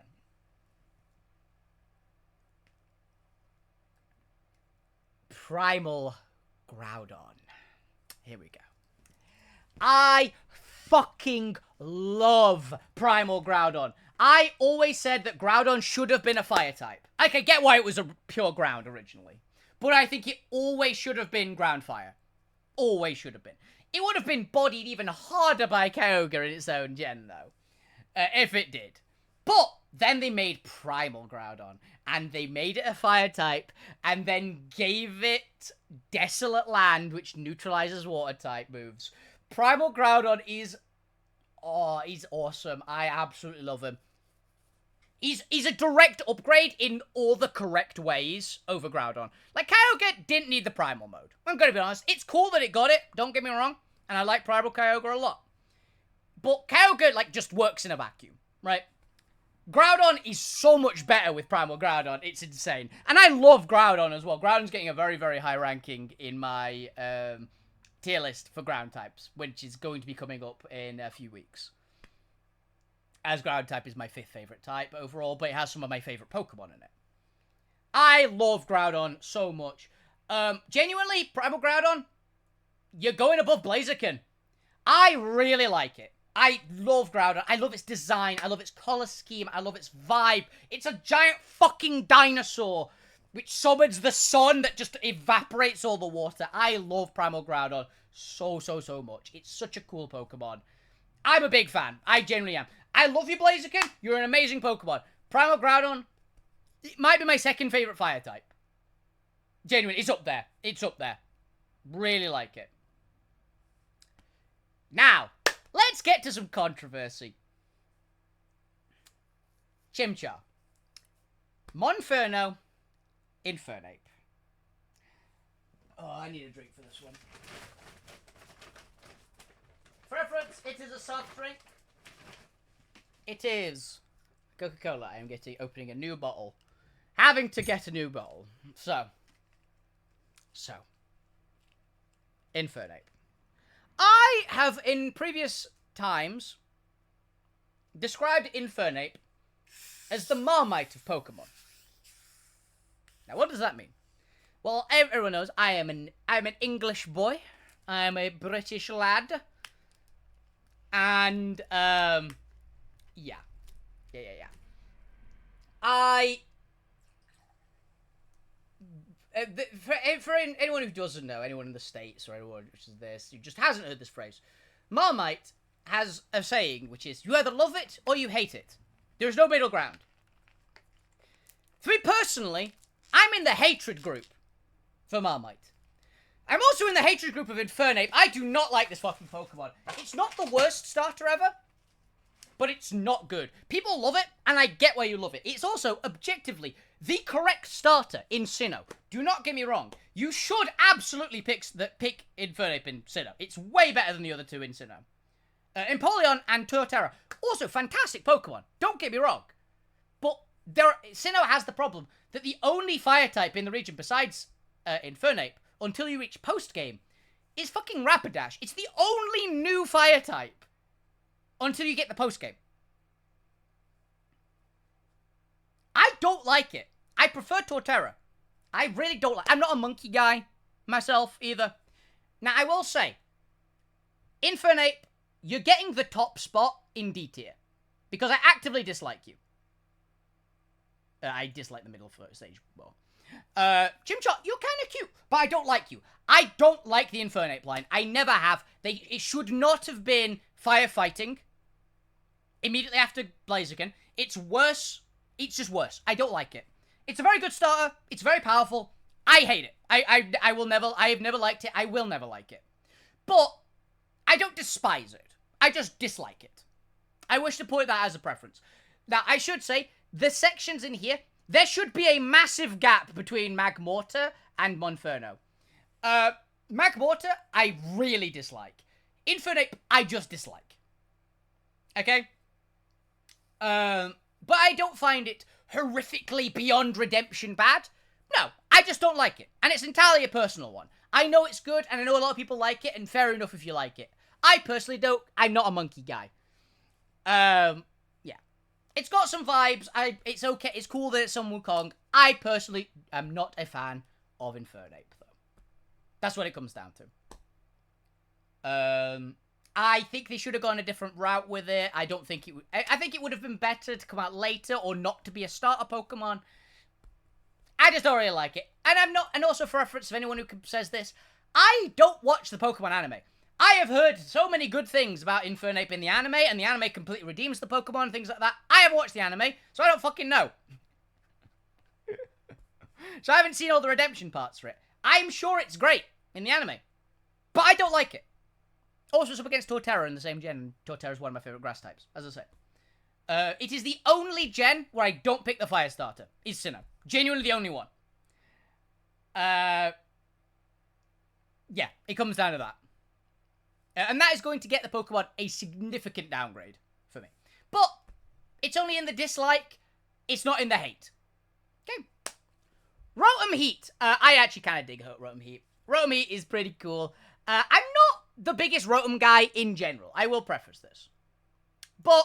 Primal Groudon. Here we go. I fucking love Primal Groudon. I always said that Groudon should have been a fire type. I can get why it was a pure ground originally. But I think it always should have been ground fire. Always should have been. It would have been bodied even harder by Kyogre in its own gen, though. If it did. But then they made Primal Groudon. And they made it a fire type. And then gave it Desolate Land, which neutralizes water type moves. Primal Groudon is... Oh, he's awesome. I absolutely love him. He's a direct upgrade in all the correct ways over Groudon. Like, Kyogre didn't need the Primal mode. I'm gonna be honest. It's cool that it got it. Don't get me wrong. And I like Primal Kyogre a lot. But Kyogre, like, just works in a vacuum, right? Groudon is so much better with Primal Groudon. It's insane. And I love Groudon as well. Groudon's getting a very, very high ranking in my tier list for ground types, which is going to be coming up in a few weeks. as ground type is my 5th favorite type overall, but it has some of my favorite Pokemon in it. I love Groudon so much. Genuinely, Primal Groudon, you're going above Blaziken. I really like it. I love Groudon. I love its design. I love its color scheme. I love its vibe. It's a giant fucking dinosaur which summons the sun that just evaporates all the water. I love Primal Groudon so much. It's such a cool Pokemon. I'm a big fan. I genuinely am. I love you, Blaziken. You're an amazing Pokemon. Primal Groudon, it might be my 2nd favorite fire type. Genuinely, it's up there. It's up there. Really like it. Now, let's get to some controversy. Chimchar. Monferno. Infernape. Oh, I need a drink for this one. Preference, it is a soft drink. It is Coca-Cola. I am opening a new bottle. Having to get a new bottle. So. Infernape. I have, in previous times, described Infernape as the Marmite of Pokemon. Now, what does that mean? Well, everyone knows I'm an English boy. I am a British lad. And, yeah. For anyone who doesn't know, anyone in the States or anyone which is this, who just hasn't heard this phrase, Marmite has a saying, which is, you either love it or you hate it. There is no middle ground. For me personally, I'm in the hatred group for Marmite. I'm also in the hatred group of Infernape. I do not like this fucking Pokemon. It's not the worst starter ever, but it's not good. People love it, and I get why you love it. It's also, objectively, the correct starter in Sinnoh. Do not get me wrong. You should absolutely pick Infernape in Sinnoh. It's way better than the other two in Sinnoh. Empoleon and Torterra, also fantastic Pokemon. Don't get me wrong. But Sinnoh has the problem that the only fire type in the region besides Infernape, until you reach post-game, is fucking Rapidash. It's the only new fire type until you get the post-game. I don't like it. I prefer Torterra. I really don't like... I'm not a monkey guy myself either. Now, I will say, Infernape, you're getting the top spot in D tier. Because I actively dislike you. I dislike the middle stage more. Chimchar, you're kind of cute, but I don't like you. I don't like the Infernape line. I never have. It should not have been firefighting immediately after Blaziken. It's worse. It's just worse. I don't like it. It's a very good starter. It's very powerful. I hate it. I will never... I have never liked it. I will never like it. But I don't despise it. I just dislike it. I wish to put that as a preference. Now, I should say, the sections in here, there should be a massive gap between Magmortar and Monferno. Magmortar, I really dislike. Infernape, I just dislike. Okay? But I don't find it horrifically beyond redemption bad. No, I just don't like it. And it's entirely a personal one. I know it's good, and I know a lot of people like it, and fair enough if you like it. I personally don't. I'm not a monkey guy. Yeah. It's got some vibes. It's okay. It's cool that it's on Wukong. I personally am not a fan of Infernape, though. That's what it comes down to. I think they should have gone a different route with it. I don't think it would... I think it would have been better to come out later or not to be a starter Pokemon. I just don't really like it. And I'm not... And also for reference of anyone who says this, I don't watch the Pokemon anime. I have heard so many good things about Infernape in the anime, and the anime completely redeems the Pokemon and things like that. I haven't watched the anime, so I don't fucking know. So I haven't seen all the redemption parts for it. I'm sure it's great in the anime, but I don't like it. Also, it's up against Torterra in the same gen. Torterra is one of my favourite grass types, as I said. It is the only gen where I don't pick the fire starter. Is Sinnoh. Genuinely the only one. Yeah, it comes down to that. And that is going to get the Pokemon a significant downgrade for me. But it's only in the dislike. It's not in the hate. Okay. Rotom Heat. I actually kind of dig Rotom Heat. Rotom Heat is pretty cool. I'm not the biggest Rotom guy in general. I will preface this. But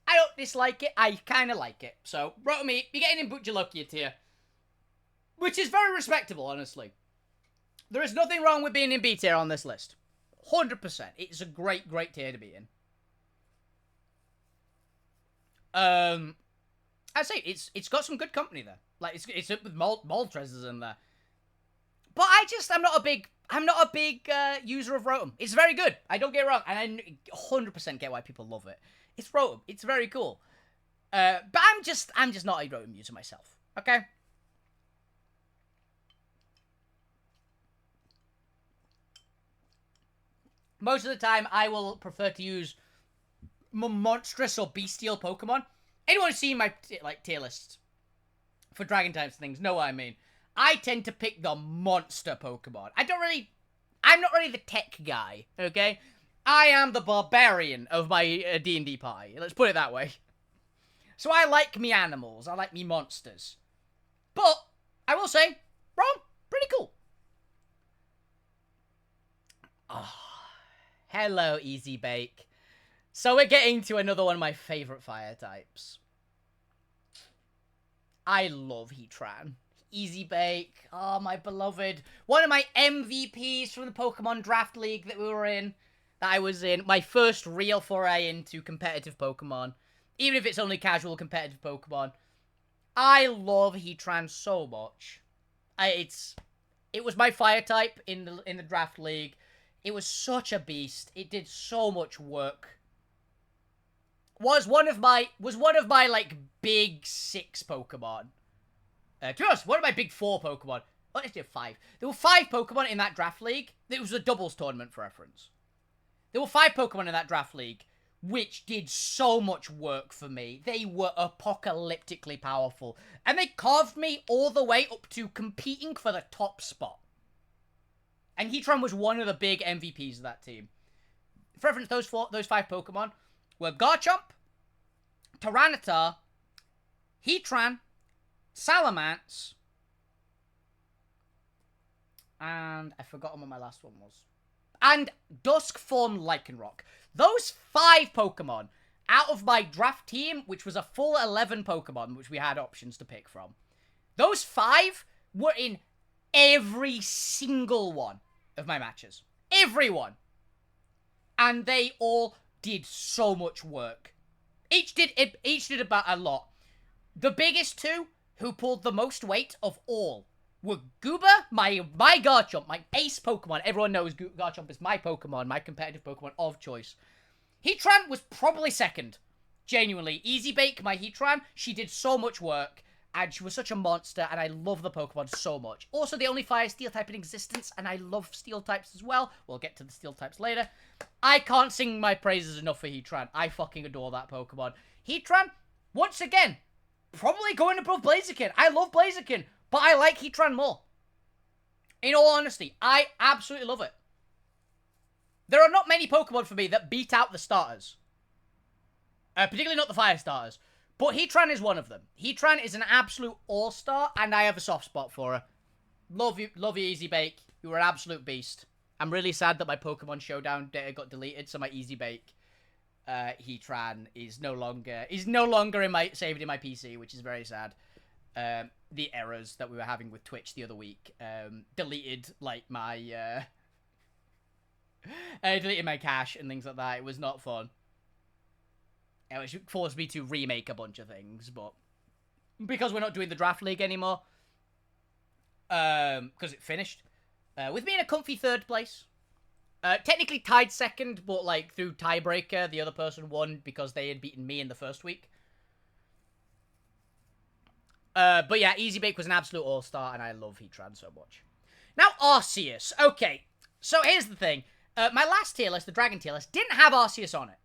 I don't dislike it. I kind of like it. So, Rotom, you're getting in Butchalukia tier. Which is very respectable, honestly. There is nothing wrong with being in B tier on this list. 100%. It's a great, great tier to be in. I'd say it's got some good company there. Like, it's with Moltres is in there. But I'm not a big user of Rotom. It's very good. I don't get it wrong. And I 100% get why people love it. It's Rotom. It's very cool. But I'm just not a Rotom user myself. Okay? Most of the time, I will prefer to use monstrous or bestial Pokemon. Anyone who's seen my tier lists for Dragon types things know what I mean. I tend to pick the monster Pokemon. I'm not really the tech guy, okay? I am the barbarian of my D&D party. Let's put it that way. So I like me animals. I like me monsters. But, I will say, Rom, pretty cool. Oh, hello, Easy Bake. So we're getting to another one of my favorite fire types. I love Heatran. Easy Bake. Oh, my beloved. One of my MVPs from the Pokemon Draft League that I was in. My first real foray into competitive Pokemon. Even if it's only casual competitive Pokemon. I love Heatran so much. It was my fire type in the Draft League. It was such a beast. It did so much work. Was one of my like big 6 Pokemon. To be honest, one of my big 4 Pokemon. Oh, let's do 5. There were 5 Pokemon in that draft league. It was a doubles tournament for reference. There were 5 Pokemon in that draft league, which did so much work for me. They were apocalyptically powerful. And they carved me all the way up to competing for the top spot. And Heatran was one of the big MVPs of that team. For reference, those 5 Pokemon were Garchomp, Tyranitar, Heatran, Salamence, and I forgot what my last one was. And Dusk Form Lycanroc. Those 5 Pokemon out of my draft team, which was a full 11 Pokemon, which we had options to pick from. Those 5 were in every single one of my matches. Every one. And they all did so much work. Each did about a lot. The biggest 2 who pulled the most weight of all were Goober, my Garchomp, my ace Pokemon. Everyone knows Garchomp is my Pokemon, my competitive Pokemon of choice. Heatran was probably second. Genuinely. Easy Bake, my Heatran, she did so much work. And she was such a monster, and I love the Pokemon so much. Also, the only Fire Steel type in existence, and I love Steel types as well. We'll get to the Steel types later. I can't sing my praises enough for Heatran. I fucking adore that Pokemon. Heatran, once again, probably going above Blaziken. I love Blaziken, but I like Heatran more. In all honesty, I absolutely love it. There are not many Pokemon for me that beat out the starters. Particularly not the Fire starters. But Heatran is one of them. Heatran is an absolute all-star, and I have a soft spot for her. Love you, Easy Bake. You were an absolute beast. I'm really sad that my Pokemon Showdown data got deleted, so my Easy Bake Heatran is no longer saved in my PC, which is very sad. The errors that we were having with Twitch the other week deleted like my deleted my cache and things like that. It was not fun. Which forced me to remake a bunch of things, but because we're not doing the draft league anymore, because it finished, with me in a comfy 3rd place, technically tied 2nd, but like through tiebreaker, the other person won because they had beaten me in the first week. But yeah, Easy Bake was an absolute all-star, and I love Heatran so much. Now, Arceus. Okay, so here's the thing. My last tier list, the Dragon tier list, didn't have Arceus on it.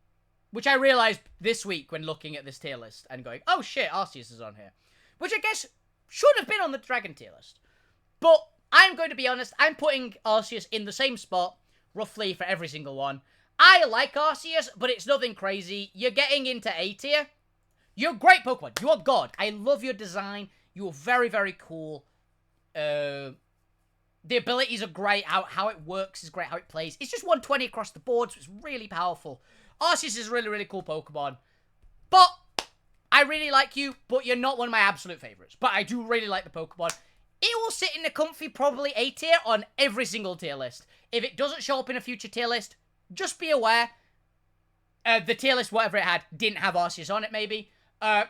Which I realized this week when looking at this tier list and going, oh shit, Arceus is on here. Which I guess should have been on the Dragon tier list. But I'm going to be honest, I'm putting Arceus in the same spot, roughly for every single one. I like Arceus, but it's nothing crazy. You're getting into A tier. You're a great Pokemon. You are God. I love your design. You're very, very cool. The abilities are great. How it works is great. How it plays. It's just 120 across the board, so it's really powerful. Arceus is a really, really cool Pokemon. But I really like you, but you're not one of my absolute favorites. But I do really like the Pokemon. It will sit in the comfy, probably A tier on every single tier list. If it doesn't show up in a future tier list, just be aware. The tier list, whatever it had, didn't have Arceus on it, maybe.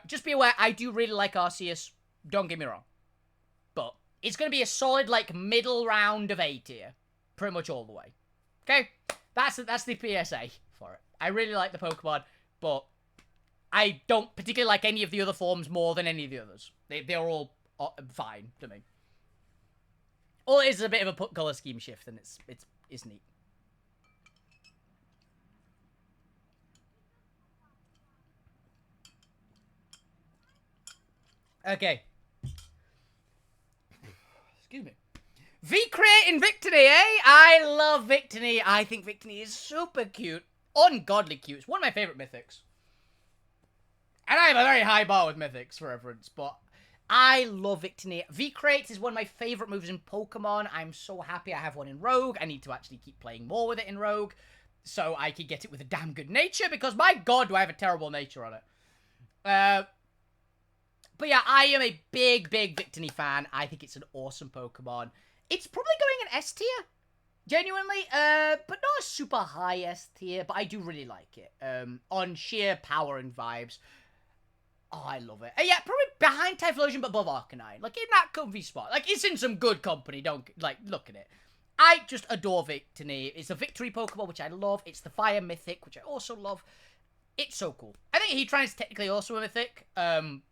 Just be aware, I do really like Arceus. Don't get me wrong. But it's going to be a solid, like, middle round of A tier. Pretty much all the way. Okay? That's the PSA for it. I really like the Pokemon, but I don't particularly like any of the other forms more than any of the others. They're all fine to me. All it is a bit of a color scheme shift, and it's neat. Okay. Excuse me. V-Crate in Victini, eh? I love Victini. I think Victini is super cute. Ungodly cute. It's one of my favorite mythics. And I have a very high bar with mythics, for reference, but I love Victini. V-Crate is one of my favorite moves in Pokemon. I'm so happy I have one in Rogue. I need to actually keep playing more with it in Rogue, so I can get it with a damn good nature, because my god, do I have a terrible nature on it. But yeah, I am a big Victini fan. I think it's an awesome Pokemon. It's probably going in S tier, genuinely, but not a super high S tier, but I do really like it, on sheer power and vibes. Oh, I love it. Yeah, probably behind Typhlosion, but above Arcanine. Like, in that comfy spot. Like, it's in some good company, don't, like, look at it. I just adore Victini. It's a Victory Pokemon, which I love. It's the Fire Mythic, which I also love. It's so cool. I think Heatran is technically also a Mythic, and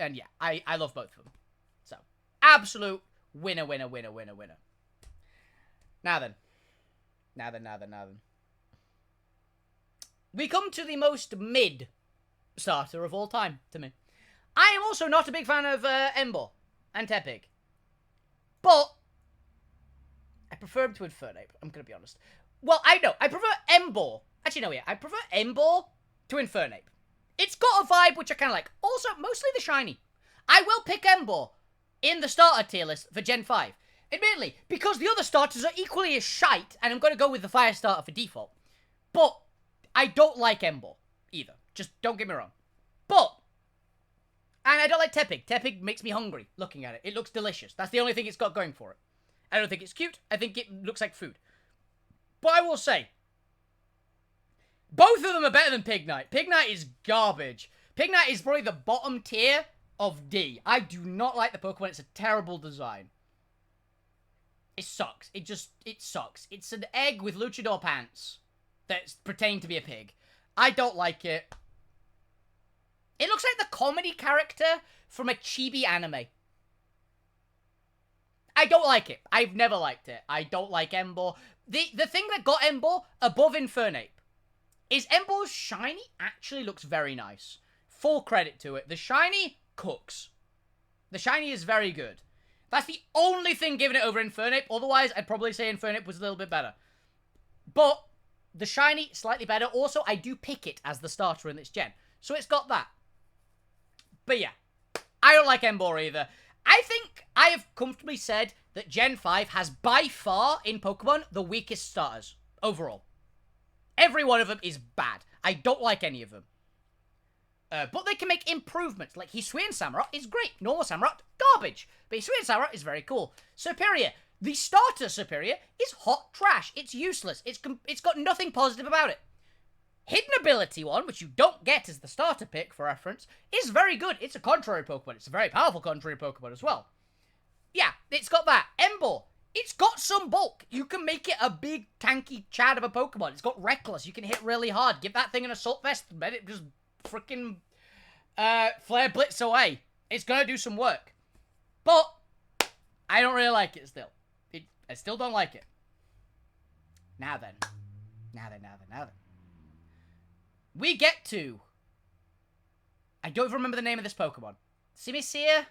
yeah, I love both of them. So, absolute winner. Now then. We come to the most mid starter of all time, to me. I am also not a big fan of Emboar and Tepig. But I prefer him to Infernape, I'm going to be honest. Well, I know. I prefer Emboar. Actually, no, yeah. I prefer Emboar to Infernape. It's got a vibe which I kind of like. Also, mostly the shiny. I will pick Emboar in the starter tier list for Gen 5. Admittedly, because the other starters are equally as shite, and I'm going to go with the fire starter for default. But I don't like Emboar either. Just don't get me wrong. But, and I don't like Tepig. Tepig makes me hungry looking at it. It looks delicious. That's the only thing it's got going for it. I don't think it's cute. I think it looks like food. But I will say, both of them are better than Pignite. Pignite is garbage. Pignite is probably the bottom tier of D. I do not like the Pokemon. It's a terrible design. It sucks. It sucks. It's an egg with luchador pants that's pretending to be a pig. I don't like it. It looks like the comedy character from a chibi anime. I don't like it. I've never liked it. I don't like Emboar. The thing that got Emboar above Infernape is Emboar's shiny actually looks very nice. Full credit to it. The shiny cooks. The shiny is very good. That's the only thing giving it over Infernape. Otherwise, I'd probably say Infernape was a little bit better. But the shiny, slightly better. Also, I do pick it as the starter in this gen. So it's got that. But yeah, I don't like Emboar either. I think I have comfortably said that Gen 5 has by far, in Pokemon, the weakest starters. Overall. Every one of them is bad. I don't like any of them. But they can make improvements. Like, Hisuian Samurott is great. Normal Samurott, garbage. But Hisuian Samurott is very cool. Superior. The starter Superior is hot trash. It's useless. It's got nothing positive about it. Hidden Ability one, which you don't get as the starter pick, for reference, is very good. It's a contrary Pokemon. It's a very powerful contrary Pokemon as well. Yeah, it's got that. Emboar. It's got some bulk. You can make it a big, tanky Chad of a Pokemon. It's got Reckless. You can hit really hard. Give that thing an Assault Vest. Let it just freaking Flare Blitz away. It's gonna do some work. But I don't really like it still. I still don't like it. Now then. We get to... I don't even remember the name of this Pokemon. Simisear?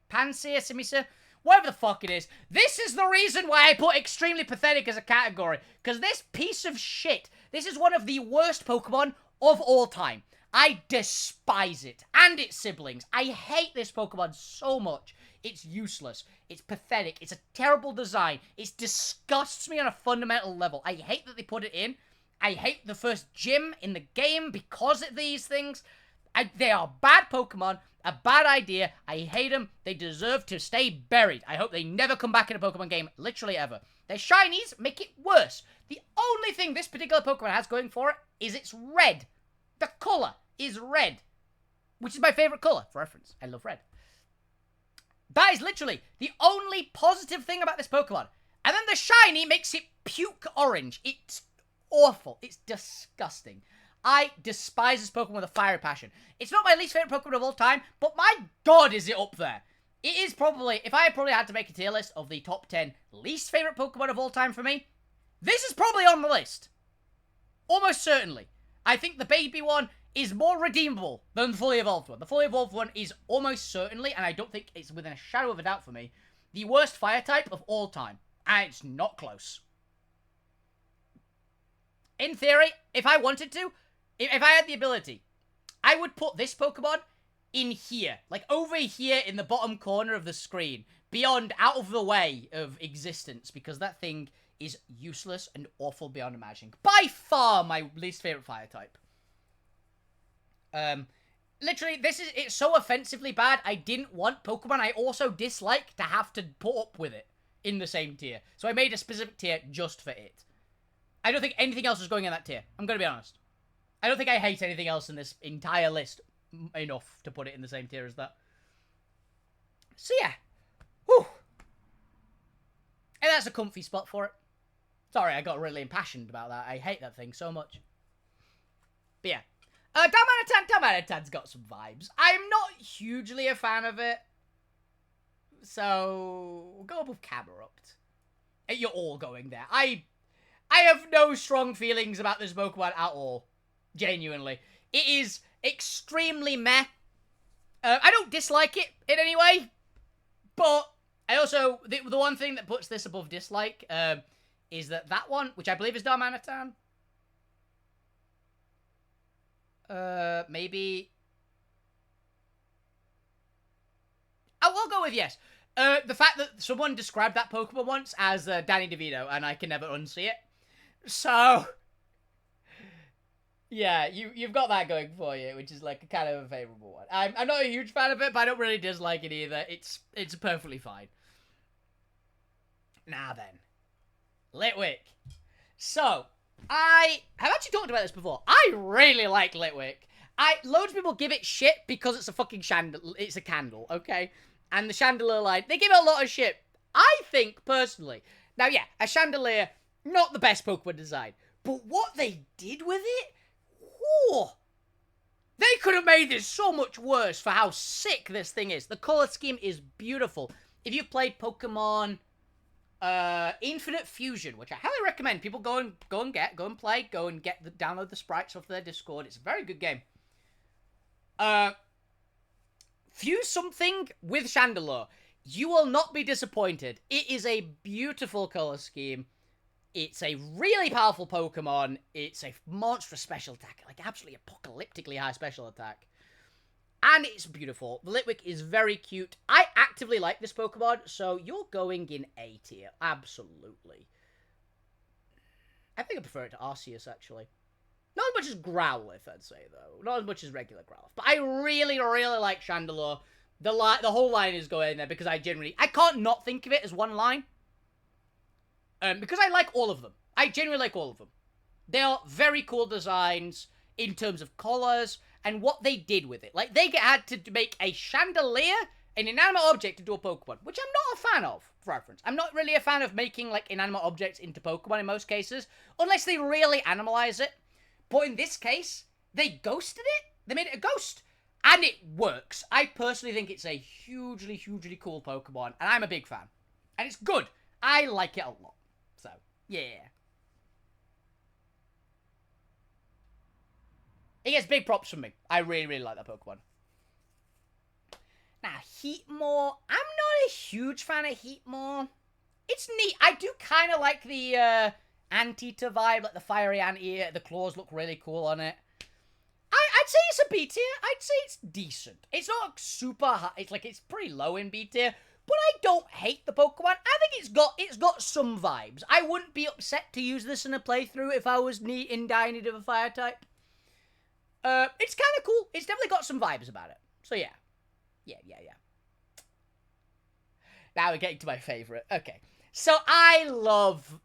Pansear? Simisear? Whatever the fuck it is. This is the reason why I put Extremely Pathetic as a category. Because this piece of shit, this is one of the worst Pokemon of all time. I despise it. And its siblings. I hate this Pokemon so much. It's useless. It's pathetic. It's a terrible design. It disgusts me on a fundamental level. I hate that they put it in. I hate the first gym in the game because of these things. They are bad Pokemon, a bad idea. I hate them. They deserve to stay buried. I hope they never come back in a Pokemon game, literally ever. Their shinies make it worse. The only thing this particular Pokemon has going for it is it's red. The color is red, which is my favorite color, for reference. I love red. That is literally the only positive thing about this Pokemon. And then the shiny makes it puke orange. It's awful. It's disgusting. I despise this Pokemon with a fiery passion. It's not my least favorite Pokemon of all time, but my god is it up there. It is probably, if I probably had to make a tier list of the top 10 least favorite Pokemon of all time for me, this is probably on the list. Almost certainly. I think the baby one is more redeemable than the fully evolved one. The fully evolved one is almost certainly, and I don't think it's within a shadow of a doubt for me, the worst fire type of all time. And it's not close. In theory, if I wanted to, if I had the ability, I would put this Pokemon in here. Like, over here in the bottom corner of the screen. Beyond, out of the way of existence. Because that thing is useless and awful beyond imagining. By far my least favorite fire type. Literally, it's so offensively bad, I didn't want Pokemon I also dislike to have to put up with it in the same tier. So I made a specific tier just for it. I don't think anything else is going in that tier. I'm going to be honest. I don't think I hate anything else in this entire list enough to put it in the same tier as that. So yeah. Whew. And that's a comfy spot for it. Sorry, I got really impassioned about that. I hate that thing so much. But yeah. Darmanitan's got some vibes. I'm not hugely a fan of it. So, we'll go above Camerupt. You're all going there. I have no strong feelings about this Pokemon at all. Genuinely. It is extremely meh. I don't dislike it in any way. But I also, the one thing that puts this above dislike is that one, which I believe is Darmanitan. Maybe. I will go with yes. The fact that someone described that Pokemon once as Danny DeVito, and I can never unsee it. So, yeah, you've got that going for you, which is like a kind of a favorable one. I'm not a huge fan of it, but I don't really dislike it either. It's perfectly fine. Now then, Litwick. So, I have actually talked about this before. I really like Litwick. Loads of people give it shit because it's a fucking it's a candle, okay? And the chandelier line, they give it a lot of shit. I think, personally, now yeah, a chandelier, not the best Pokemon design, but what they did with it, whew, they could have made this so much worse for how sick this thing is. The color scheme is beautiful. If you've played Pokemon Infinite Fusion, which I highly recommend people go and play, download the sprites off their Discord. It's a very good game. Fuse something with Chandelure. You will not be disappointed. It is a beautiful color scheme. It's a really powerful Pokemon. It's a monstrous special attack, like absolutely apocalyptically high special attack. And it's beautiful. The Litwick is very cute. I actively like this Pokemon, so you're going in A tier. Absolutely. I think I prefer it to Arceus, actually. Not as much as Growlithe, I'd say, though. Not as much as regular Growlithe. But I really, really like Chandelure. The whole line is going there because I can't not think of it as one line. Because I like all of them. I genuinely like all of them. They are very cool designs in terms of colors and what they did with it. Like, they had to make a chandelier, an inanimate object, into a Pokemon, which I'm not a fan of, for reference. I'm not really a fan of making, like, inanimate objects into Pokemon in most cases, unless they really animalize it. But in this case, they ghosted it. They made it a ghost. And it works. I personally think it's a hugely, hugely cool Pokemon. And I'm a big fan. And it's good. I like it a lot. So, yeah. It gets big props from me. I really, really like that Pokemon. Now, Heatmore. I'm not a huge fan of Heatmore. It's neat. I do kind of like the Anteater vibe, like the fiery anteater. The claws look really cool on it. I'd say it's a B tier. I'd say it's decent. It's not super high. It's pretty low in B tier. But I don't hate the Pokemon. I think it's got some vibes. I wouldn't be upset to use this in a playthrough if I was in dire need of a fire type. It's kind of cool. It's definitely got some vibes about it. So yeah. Yeah. Now we're getting to my favorite. Okay. So I love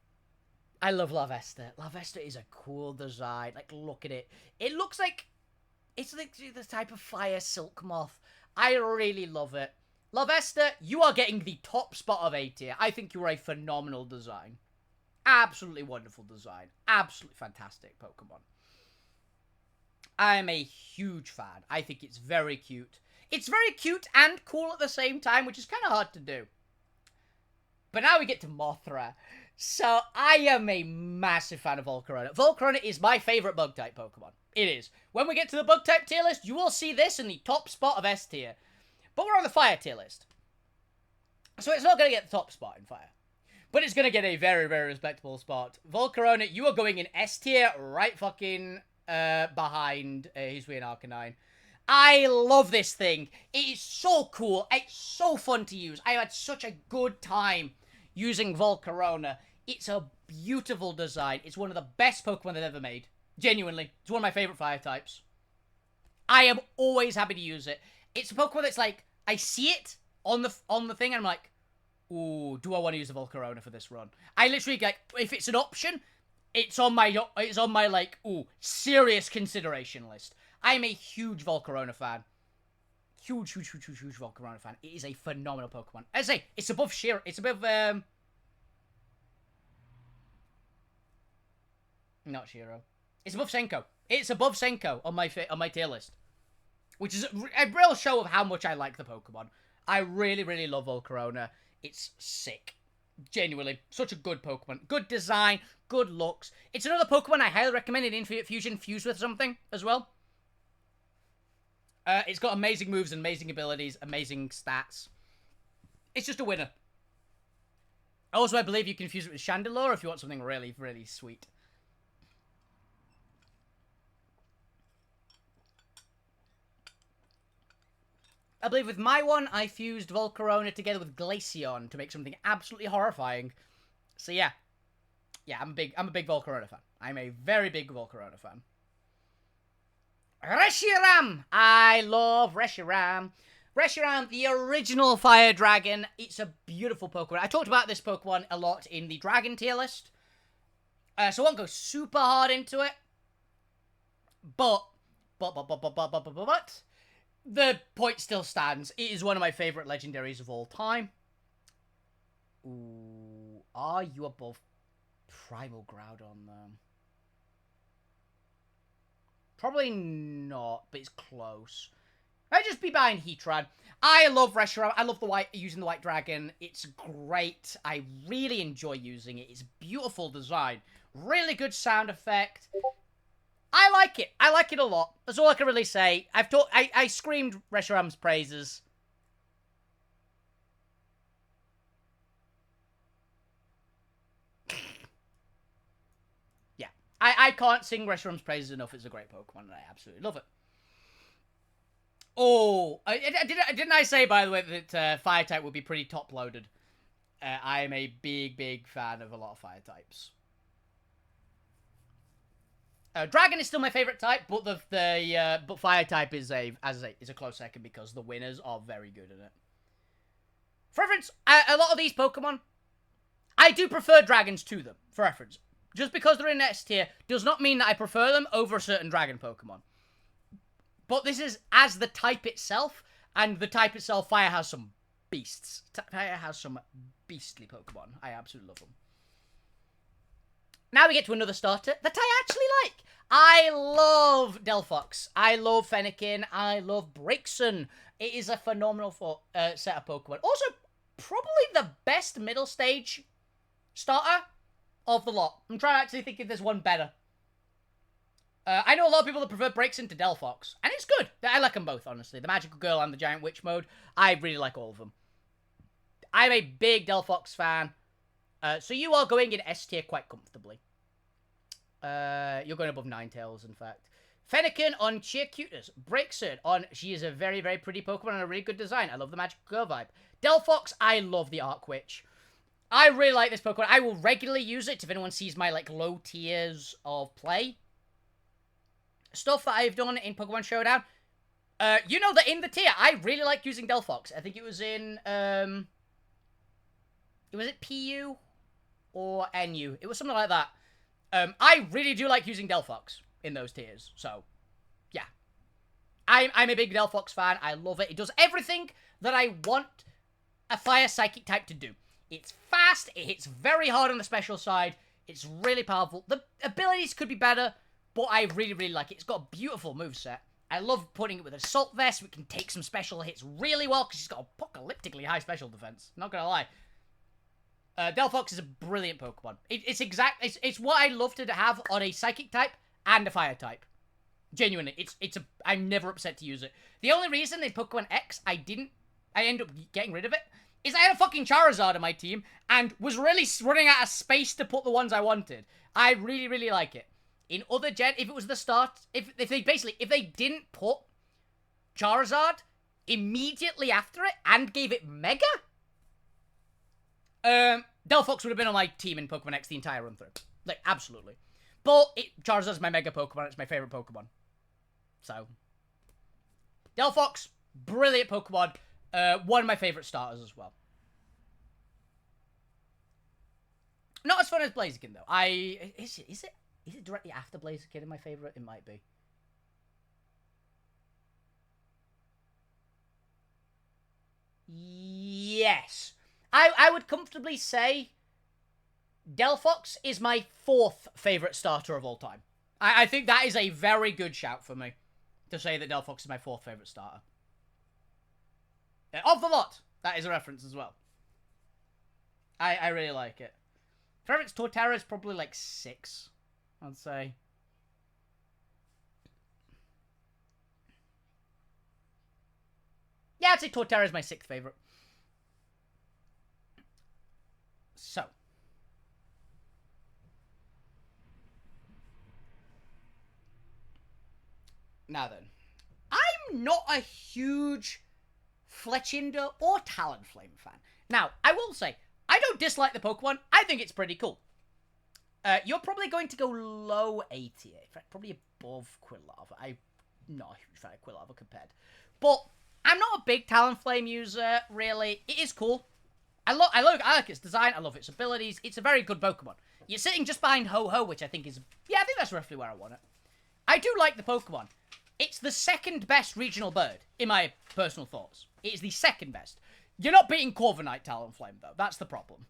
Lavesta. Lavesta is a cool design. Like, look at it. It looks like it's like the type of fire silk moth. I really love it. Lavesta, you are getting the top spot of A tier. I think you're a phenomenal design. Absolutely wonderful design. Absolutely fantastic Pokemon. I am a huge fan. I think it's very cute. It's very cute and cool at the same time, which is kind of hard to do. But now we get to Mothra. So, I am a massive fan of Volcarona. Volcarona is my favorite Bug-type Pokemon. It is. When we get to the Bug-type tier list, you will see this in the top spot of S tier. But we're on the Fire tier list. So it's not going to get the top spot in Fire. But it's going to get a very, very respectable spot. Volcarona, you are going in S tier right fucking behind Hisui and Arcanine. I love this thing. It is so cool. It's so fun to use. I had such a good time using Volcarona. It's a beautiful design. It's one of the best Pokemon they've ever made. Genuinely. It's one of my favorite fire types. I am always happy to use it. It's a Pokemon that's like, I see it on the thing and I'm like, ooh, do I want to use the Volcarona for this run? I literally, like, if it's an option, it's on my like, ooh, serious consideration list. I'm a huge Volcarona fan. Huge Volcarona fan. It is a phenomenal Pokemon. As I say, it's above Shiro. It's above, not Shiro. It's above Senko. It's above Senko on my tier list. Which is a real show of how much I like the Pokemon. I really, really love Volcarona. It's sick. Genuinely. Such a good Pokemon. Good design. Good looks. It's another Pokemon I highly recommend in Infinite Fusion fused with something as well. It's got amazing moves and amazing abilities, amazing stats. It's just a winner. Also, I believe you can fuse it with Chandelure if you want something really, really sweet. I believe with my one, I fused Volcarona together with Glaceon to make something absolutely horrifying. So yeah. Yeah, I'm a big Volcarona fan. I'm a very big Volcarona fan. Reshiram! I love Reshiram. Reshiram, the original Fire Dragon. It's a beautiful Pokemon. I talked about this Pokemon a lot in the Dragon tier list. So I won't go super hard into it. But, the point still stands. It is one of my favorite legendaries of all time. Ooh, are you above Primal Groudon, though? Probably not, but it's close. I'd just be behind Heatran. I love Reshiram. I love using the White Dragon. It's great. I really enjoy using it. It's a beautiful design. Really good sound effect. I like it. I like it a lot. That's all I can really say. I screamed Reshiram's praises. Yeah. I can't sing Reshiram's praises enough. It's a great Pokemon, and I absolutely love it. Oh, didn't I say, by the way, that Fire-type would be pretty top-loaded? I am a big fan of a lot of Fire-types. Dragon is still my favorite type, but but Fire-type is a close second because the winners are very good in it. For reference, a lot of these Pokemon, I do prefer dragons to them. For reference, just because they're in S tier does not mean that I prefer them over certain dragon Pokemon. But this is as the type itself, and the type itself, Fire has some beasts. Fire has some beastly Pokemon. I absolutely love them. Now we get to another starter that I actually like. I love Delphox. I love Fennekin. I love Braixen. It is a phenomenal set of Pokemon. Also, probably the best middle stage starter of the lot. I'm trying to actually think if there's one better. I know a lot of people that prefer Braixen to Delphox, and it's good. I like them both, honestly. The Magical Girl and the Giant Witch mode, I really like all of them. I'm a big Delphox fan, so you are going in S tier quite comfortably. You're going above Ninetales, in fact. Fennekin on sheer cuteness. Braixen on, she is a very, very pretty Pokemon and a really good design. I love the Magical Girl vibe. Delphox, I love the Arc Witch. I really like this Pokemon. I will regularly use it if anyone sees my, like, low tiers of play. stuff that I've done in Pokemon Showdown. You know that in the tier, I really like using Delphox. I think it was in, was it PU or NU? It was something like that. I really do like using Delphox in those tiers, so, yeah. I'm a big Delphox fan. I love it. It does everything that I want a Fire Psychic type to do. It's fast, it hits very hard on the special side, it's really powerful. The abilities could be better, but I really, really like it. It's got a beautiful moveset. I love putting it with Assault Vest. We can take some special hits really well, because she's got apocalyptically high special defense. Not gonna lie. Delphox is a brilliant Pokemon. It's what I love to have on a Psychic type and a Fire type. Genuinely, I'm never upset to use it. The only reason in Pokemon X I end up getting rid of it is I had a fucking Charizard on my team and was really running out of space to put the ones I wanted. I really, really like it. In other gen, if it was the start, if they didn't put Charizard immediately after it and gave it Mega, Delphox would have been on my team in Pokemon X the entire run through. Like, absolutely. But Charizard's my Mega Pokemon, it's my favorite Pokemon. So, Delphox, brilliant Pokemon. One of my favorite starters as well. Not as fun as Blaziken though. Is it directly after Blaziken in my favorite? It might be. Yes. I would comfortably say Delphox is my 4th favorite starter of all time. I think that is a very good shout for me to say that Delphox is my 4th favorite starter. Of the lot. That is a reference as well. I really like it. Favorites Torterra is probably like 6, I'd say. Yeah, I'd say Torterra is my 6th favorite. So. Now then. I'm not a huge Fletchinder or Talonflame fan. Now, I will say, I don't dislike the Pokemon. I think it's pretty cool. You're probably going to go low A tier. In fact, probably above Quilava. I'm not a huge fan of Quilava compared. But I'm not a big Talonflame user, really. It is cool. I like its design. I love its abilities. It's a very good Pokemon. You're sitting just behind Ho-Ho, which I think is... Yeah, I think that's roughly where I want it. I do like the Pokemon. It's the 2nd best regional bird, in my personal thoughts. It is the 2nd best. You're not beating Corviknight Talonflame, though. That's the problem.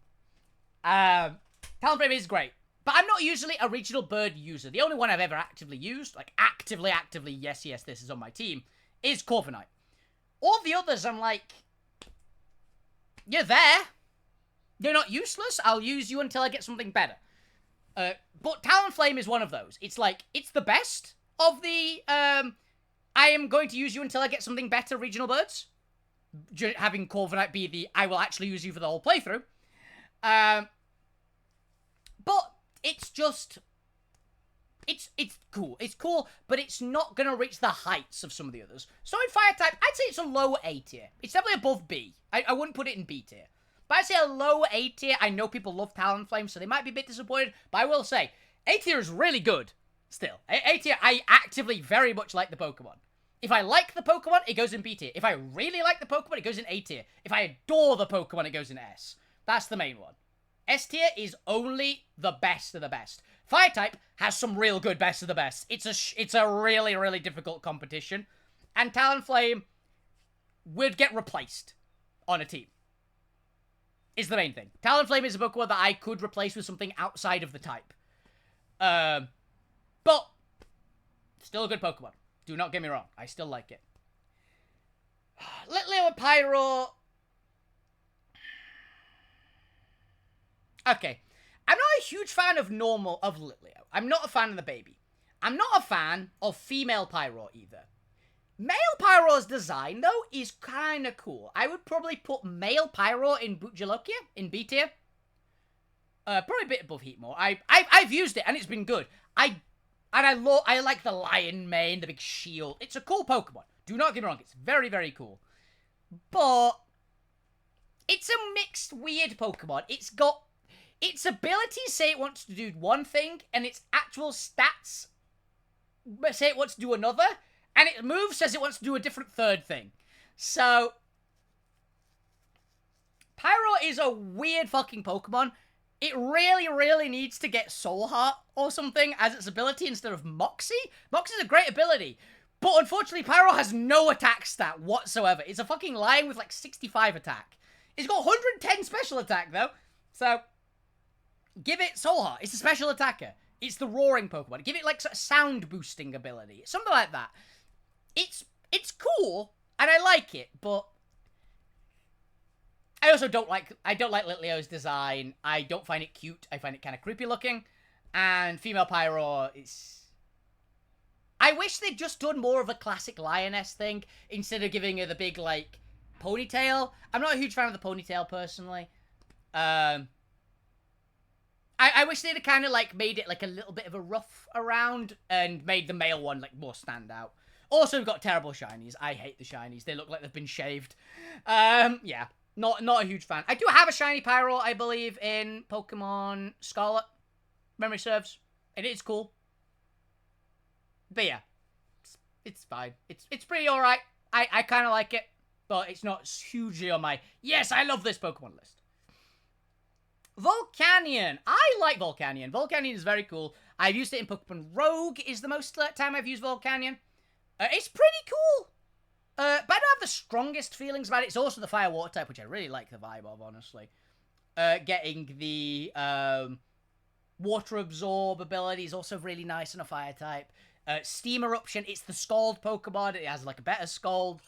Talonflame is great. But I'm not usually a regional bird user. The only one I've ever actively used, like actively, yes, this is on my team, is Corviknight. All the others, I'm like, you're there. You're not useless. I'll use you until I get something better. But Talonflame is one of those. It's like, it's the best of the, I am going to use you until I get something better regional birds. Having Corviknight be the, I will actually use you for the whole playthrough. But it's just, it's cool. It's cool, but it's not going to reach the heights of some of the others. So in Fire type, I'd say it's a low A tier. It's definitely above B. I wouldn't put it in B tier. But I'd say a low A tier. I know people love Talonflame, so they might be a bit disappointed. But I will say, A tier is really good still. A tier, I actively very much like the Pokemon. If I like the Pokemon, it goes in B tier. If I really like the Pokemon, it goes in A tier. If I adore the Pokemon, it goes in S. That's the main one. S tier is only the best of the best. Fire type has some real good best of the best. It's a really, really difficult competition. And Talonflame would get replaced on a team. Is the main thing. Talonflame is a Pokemon that I could replace with something outside of the type. But still a good Pokemon. Do not get me wrong. I still like it. Litleo and Pyro. Okay. I'm not a huge fan of Litleo. I'm not a fan of the baby. I'm not a fan of female Pyro either. Male Pyro's design, though, is kind of cool. I would probably put male Pyro in Butchalokia, in B tier. Probably a bit above Heatmore. I've used it, and it's been good. I like the lion mane, the big shield. It's a cool Pokemon. Do not get me wrong. It's very, very cool. But it's a mixed, weird Pokemon. It's got... Its abilities say it wants to do one thing, and its actual stats say it wants to do another, and it moves says it wants to do a different third thing. So, Pyro is a weird fucking Pokemon. It really, really needs to get Soul Heart or something as its ability instead of Moxie. Moxie's a great ability, but unfortunately Pyro has no attack stat whatsoever. It's a fucking lion with like 65 attack. It's got 110 special attack though, so give it Soul Heart. It's a special attacker. It's the roaring Pokemon. Give it like sort of sound boosting ability, something like that. It's cool and I like it, but I also don't like Litleo's design. I don't find it cute. I find it kind of creepy looking. And female Pyro is... I wish they'd just done more of a classic lioness thing instead of giving her the big, like, ponytail. I'm not a huge fan of the ponytail, personally. I wish they'd have kind of, like, made it, like, a little bit of a ruff around and made the male one, like, more stand out. Also, we've got terrible shinies. I hate the shinies. They look like they've been shaved. Yeah. Not a huge fan. I do have a shiny Pyro, I believe, in Pokemon Scarlet. Memory serves. And it's cool. But yeah. It's fine. It's pretty alright. I kind of like it. But it's not hugely on my, yes, I love this Pokemon list. Volcanion. I like Volcanion. Volcanion is very cool. I've used it in Pokemon Rogue is the most time I've used Volcanion. It's pretty cool. But I don't have the strongest feelings about it. It's also the fire-water type, which I really like the vibe of, honestly. Getting the water absorb ability is also really nice in a fire type. Steam Eruption, it's the Scald Pokemon. It has, like, a better Scald.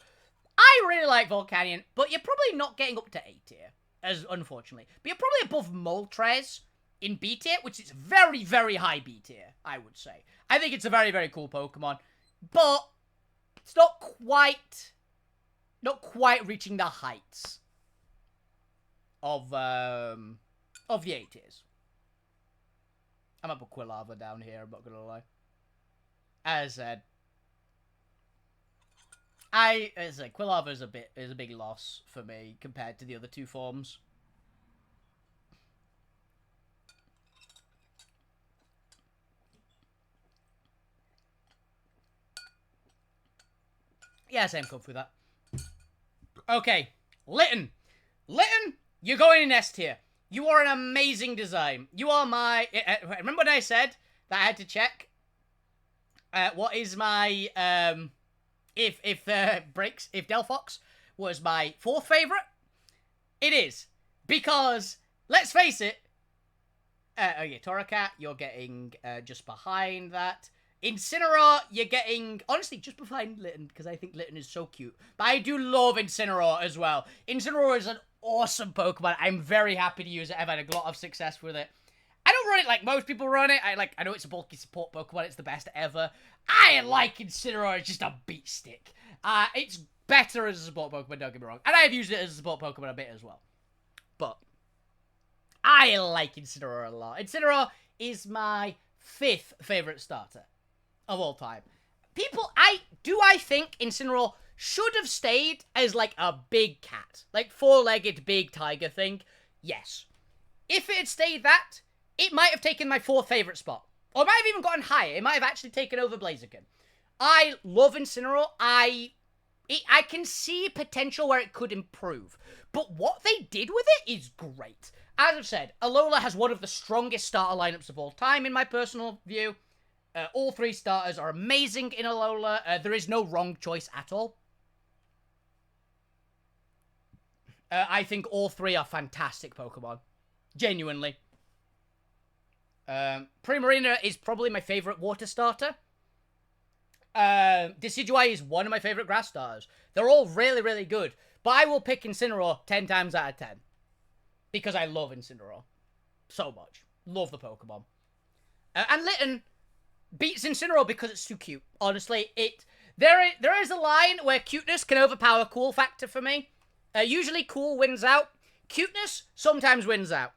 I really like Volcanion, but you're probably not getting up to A tier, unfortunately. But you're probably above Moltres in B tier, which is very, very high B tier, I would say. I think it's a very, very cool Pokemon, but it's not quite reaching the heights of the A tiers. I'm gonna put Quilava down here, I'm not gonna lie. As I said, Quilava is a big loss for me compared to the other two forms. Yeah, same come through that. Okay, Litten. Litten, you're going in S tier. You are an amazing design. You are my... remember when I said that I had to check what is my... if Delphox was my fourth favorite? It is. Because, let's face it... okay, Torracat, you're getting just behind that. Incineroar, you're getting, honestly, just behind Litten, because I think Litten is so cute. But I do love Incineroar as well. Incineroar is an awesome Pokemon. I'm very happy to use it. I've had a lot of success with it. I don't run it like most people run it. I know it's a bulky support Pokemon. It's the best ever. I like Incineroar. It's just a beat stick. It's better as a support Pokemon, don't get me wrong. And I have used it as a support Pokemon a bit as well. But I like Incineroar a lot. Incineroar is my 5th favorite starter of all time. I think Incineroar should have stayed as, like, a big cat. Like, 4-legged big tiger thing. Yes. If it had stayed that, it might have taken my 4th favorite spot. Or it might have even gotten higher. It might have actually taken over Blaziken. I love Incineroar. I can see potential where it could improve. But what they did with it is great. As I've said, Alola has one of the strongest starter lineups of all time, in my personal view. All 3 starters are amazing in Alola. There is no wrong choice at all. I think all 3 are fantastic Pokemon. Genuinely. Primarina is probably my favorite water starter. Decidueye is one of my favorite grass starters. They're all really, really good. But I will pick Incineroar 10 times out of 10. Because I love Incineroar. So much. Love the Pokemon. And Litten beats Incineroar because it's too cute. Honestly, there is a line where cuteness can overpower cool factor for me. Usually cool wins out. Cuteness sometimes wins out.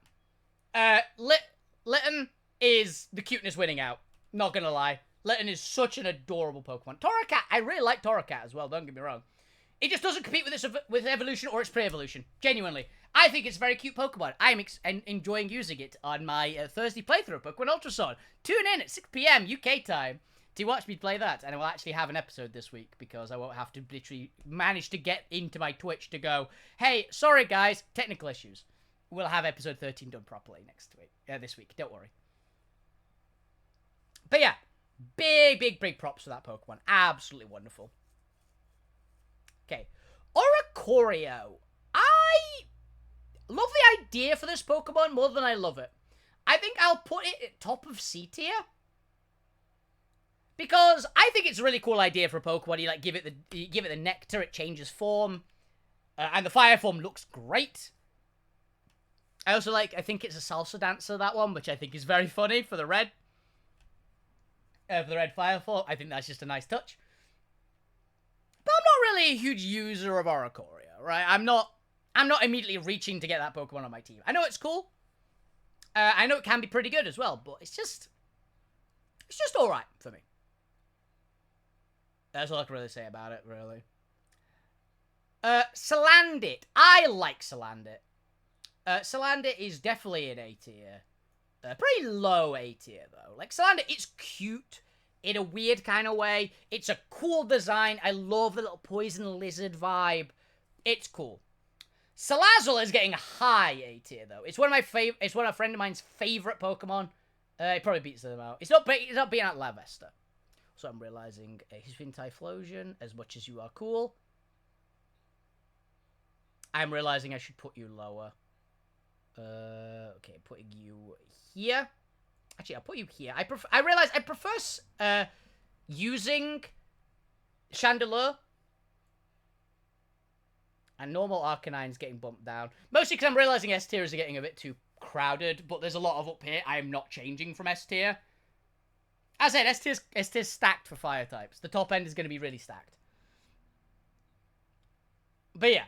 Litten is the cuteness winning out. Not gonna lie. Litten is such an adorable Pokemon. Torracat, I really like Torracat as well, don't get me wrong. It just doesn't compete with evolution or its pre-evolution. Genuinely. I think it's a very cute Pokemon. I'm enjoying using it on my Thursday playthrough of Pokemon Ultrason. Tune in at 6 PM UK time to watch me play that, and I will actually have an episode this week because I won't have to literally manage to get into my Twitch to go, hey, sorry guys, technical issues. We'll have episode 13 done properly this week, don't worry. But yeah, big props for that Pokemon. Absolutely wonderful. Okay, Oricorio. I love the idea for this Pokemon more than I love it. I think I'll put it at top of C tier. Because I think it's a really cool idea for a Pokemon. You give it the nectar, it changes form. And the fire form looks great. I also I think it's a salsa dancer, that one, which I think is very funny for the red. For the red fire form. I think that's just a nice touch. But I'm not really a huge user of Oricorio, right? I'm not immediately reaching to get that Pokemon on my team. I know it's cool. I know it can be pretty good as well, but it's just alright for me. That's all I can really say about it, really. Salandit. I like Salandit. Salandit is definitely an A tier. Pretty low A tier, though. Salandit, it's cute in a weird kind of way. It's a cool design. I love the little poison lizard vibe. It's cool. Salazzle is getting a high A tier, though. It's one of a friend of mine's favorite Pokemon. It probably beats them out. It's not beating out Lavester. So I'm realizing he's been Typhlosion, as much as you are cool. I'm realizing I should put you lower. Okay, putting you here. Actually, I'll put you here. I realize I prefer using Chandelure. And normal Arcanine's getting bumped down. Mostly because I'm realizing S tiers are getting a bit too crowded, but there's a lot of up here I am not changing from S tier. As I said, S tier's stacked for fire types. The top end is going to be really stacked. But yeah.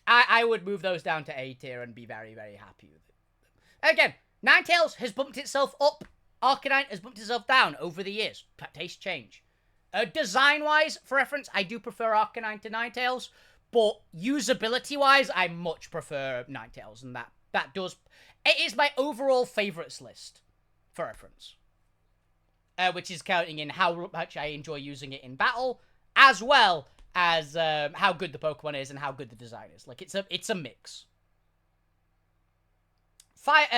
I would move those down to A tier and be very, very happy with it. Again, Ninetales has bumped itself up. Arcanine has bumped itself down over the years. Taste change. Design-wise, for reference, I do prefer Arcanine to Ninetales. But usability-wise, I much prefer Ninetales. And that does... It is my overall favorites list, for reference. Which is counting in how much I enjoy using it in battle, as well as how good the Pokemon is and how good the design is. It's a mix.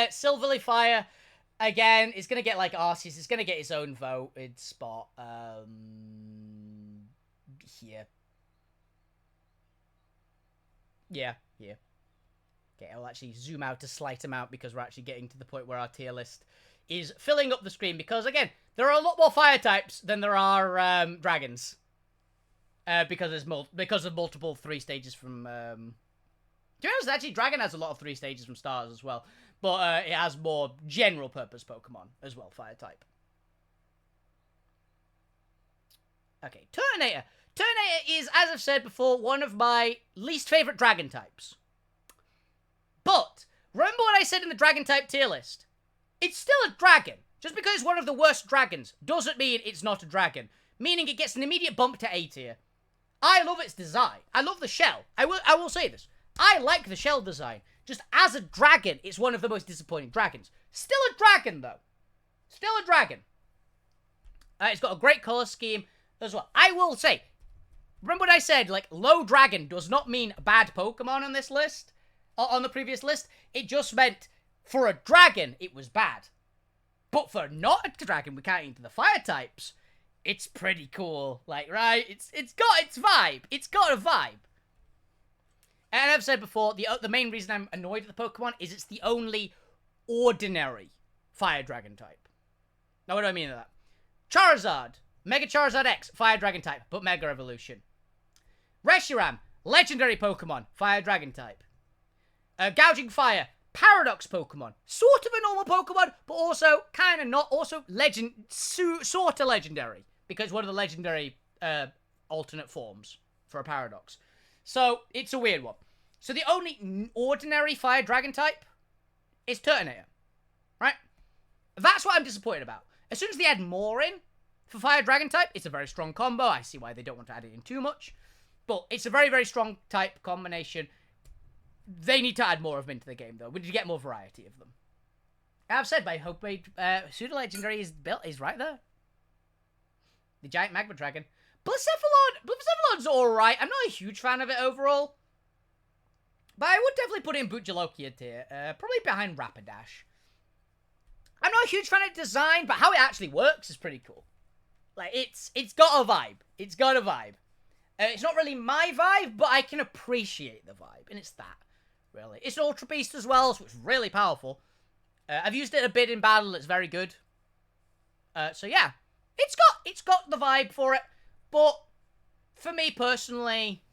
Silverly Fire, again, is going to get Arceus. It's going to get its own voted spot here. Yeah. Okay, I'll actually zoom out a slight amount because we're actually getting to the point where our tier list is filling up the screen. Because, again, there are a lot more fire types than there are dragons. Because of multiple 3 stages from... To be honest, actually, Dragon has a lot of 3 stages from Stars as well. But it has more general purpose Pokemon as well, fire type. Okay, Turtonator. Turtonator is, as I've said before, one of my least favorite dragon types. But, remember what I said in the dragon type tier list? It's still a dragon. Just because it's one of the worst dragons doesn't mean it's not a dragon. Meaning it gets an immediate bump to A tier. I love its design. I love the shell. I will say this. I like the shell design. Just as a dragon, it's one of the most disappointing dragons. Still a dragon, though. Still a dragon. It's got a great color scheme as well. I will say, remember what I said, low dragon does not mean bad Pokemon on this list, on the previous list. It just meant, for a dragon, it was bad. But for not a dragon, we can't into the fire types, it's pretty cool. Right? It's got its vibe. It's got a vibe. And I've said before, the main reason I'm annoyed at the Pokemon is it's the only ordinary fire dragon type. Now, what do I mean by that? Charizard. Mega Charizard X, fire dragon type, but Mega Evolution. Reshiram, legendary Pokemon, fire dragon type. Gouging Fire, Paradox Pokemon. Sort of a normal Pokemon, but also kind of not. Also sort of legendary. Because one of the legendary alternate forms for a Paradox. So, it's a weird one. So, the only ordinary fire dragon type is Turtonator. Right? That's what I'm disappointed about. As soon as they add more in for fire dragon type, it's a very strong combo. I see why they don't want to add it in too much. But it's a very, very strong type combination. They need to add more of them into the game, though. We need to get more variety of them. I've said my hope made pseudo-legendary is right there. The giant magma dragon. Blacephalon's alright. I'm not a huge fan of it overall. But I would definitely put it in Butchalokia tier. Probably behind Rapidash. I'm not a huge fan of design, but how it actually works is pretty cool. Like, it's got a vibe. It's got a vibe. It's not really my vibe, but I can appreciate the vibe. And it's that, really. It's an Ultra Beast as well, so it's really powerful. I've used it a bit in battle. It's very good. So, yeah. It's got the vibe for it. But, for me personally,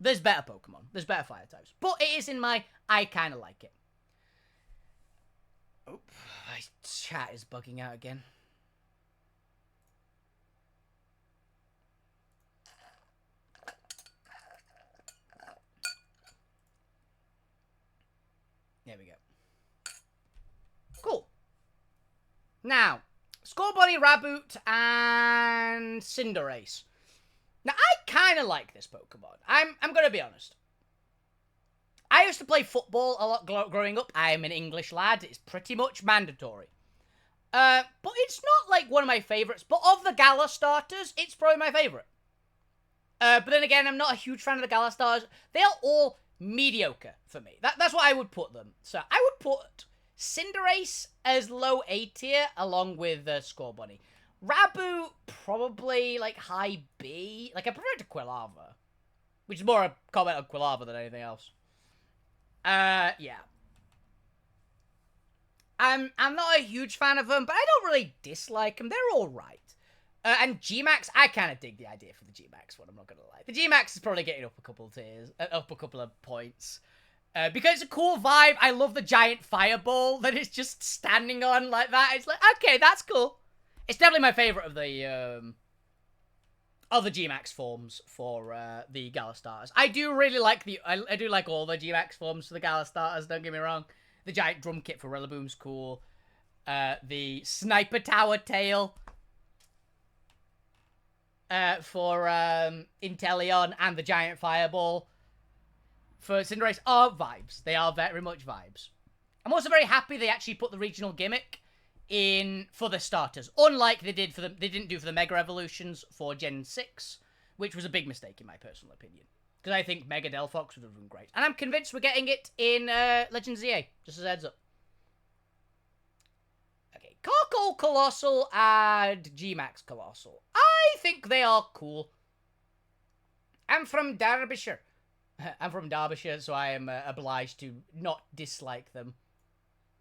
there's better Pokemon. There's better fire types. But it is in my, I kind of like it. Oh, my chat is bugging out again. There we go. Cool. Now, Scorbunny, Raboot, and Cinderace. Now, I kind of like this Pokemon. I'm going to be honest. I used to play football a lot growing up. I'm an English lad. It's pretty much mandatory. But it's not, like, one of my favorites. But of the Gala starters, it's probably my favorite. But then again, I'm not a huge fan of the Gala starters. They are all mediocre for me. That's what I would put them. So, I would put Cinderace as low A tier, along with Scorbunny. Raboot, probably, like, high B. Like, I prefer it to Quilava. Which is more a comment on Quilava than anything else. Yeah. I'm not a huge fan of them, but I don't really dislike them. They're alright. And G-Max, I kind of dig the idea for the G-Max one, I'm not gonna lie. The G-Max is probably getting up a couple of tiers, up a couple of points. Because it's a cool vibe. I love the giant fireball that it's just standing on like that. It's like, okay, that's cool. It's definitely my favorite of the G-Max forms for the Gala starters. I do really like I do like all the G-Max forms for the Gala starters, don't get me wrong. The giant drum kit for Rillaboom's cool. The sniper tower tail for Inteleon and the giant fireball for Cinderace are vibes. They are very much vibes. I'm also very happy they actually put the regional gimmick in for the starters, unlike they didn't do for the Mega Evolutions for Gen 6, which was a big mistake in my personal opinion. Because I think Mega Delphox would have been great. And I'm convinced we're getting it in Legends ZA, just as a heads up. Okay, Carkol Colossal and G-Max Colossal. I think they are cool. I'm from Derbyshire. I'm from Derbyshire, so I am obliged to not dislike them.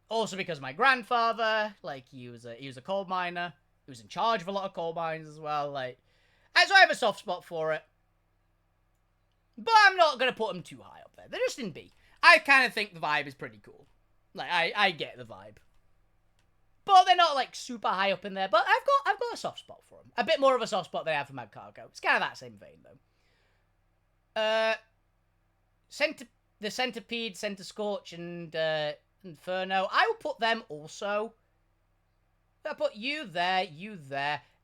Also because my grandfather, like, he was a coal miner. He was in charge of a lot of coal mines as well, like. And so I have a soft spot for it. But I'm not going to put them too high up there. They're just in B. I kind of think the vibe is pretty cool. Like, I get the vibe. But they're not, like, super high up in there. But I've got a soft spot for them. A bit more of a soft spot than I have for Magcargo. It's kind of that same vein, though. The Centipede, Centiscorch, and Inferno. I will put them also. I'll put you there.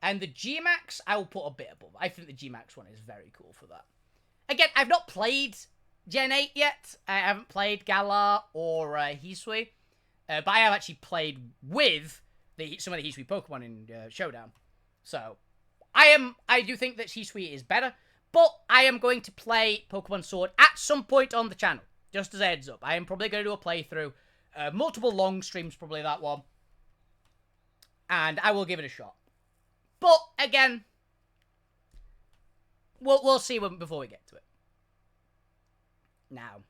And the G-Max, I will put a bit above. I think the G-Max one is very cool for that. Again, I've not played Gen 8 yet. I haven't played Galar or Hisui. But I have actually played with some of the Hisui Pokemon in Showdown. So, I do think that Hisui is better. But I am going to play Pokemon Sword at some point on the channel. Just as a heads up. I am probably going to do a playthrough. Multiple long streams, probably that one. And I will give it a shot. But, again, we'll see before we get to it. Now,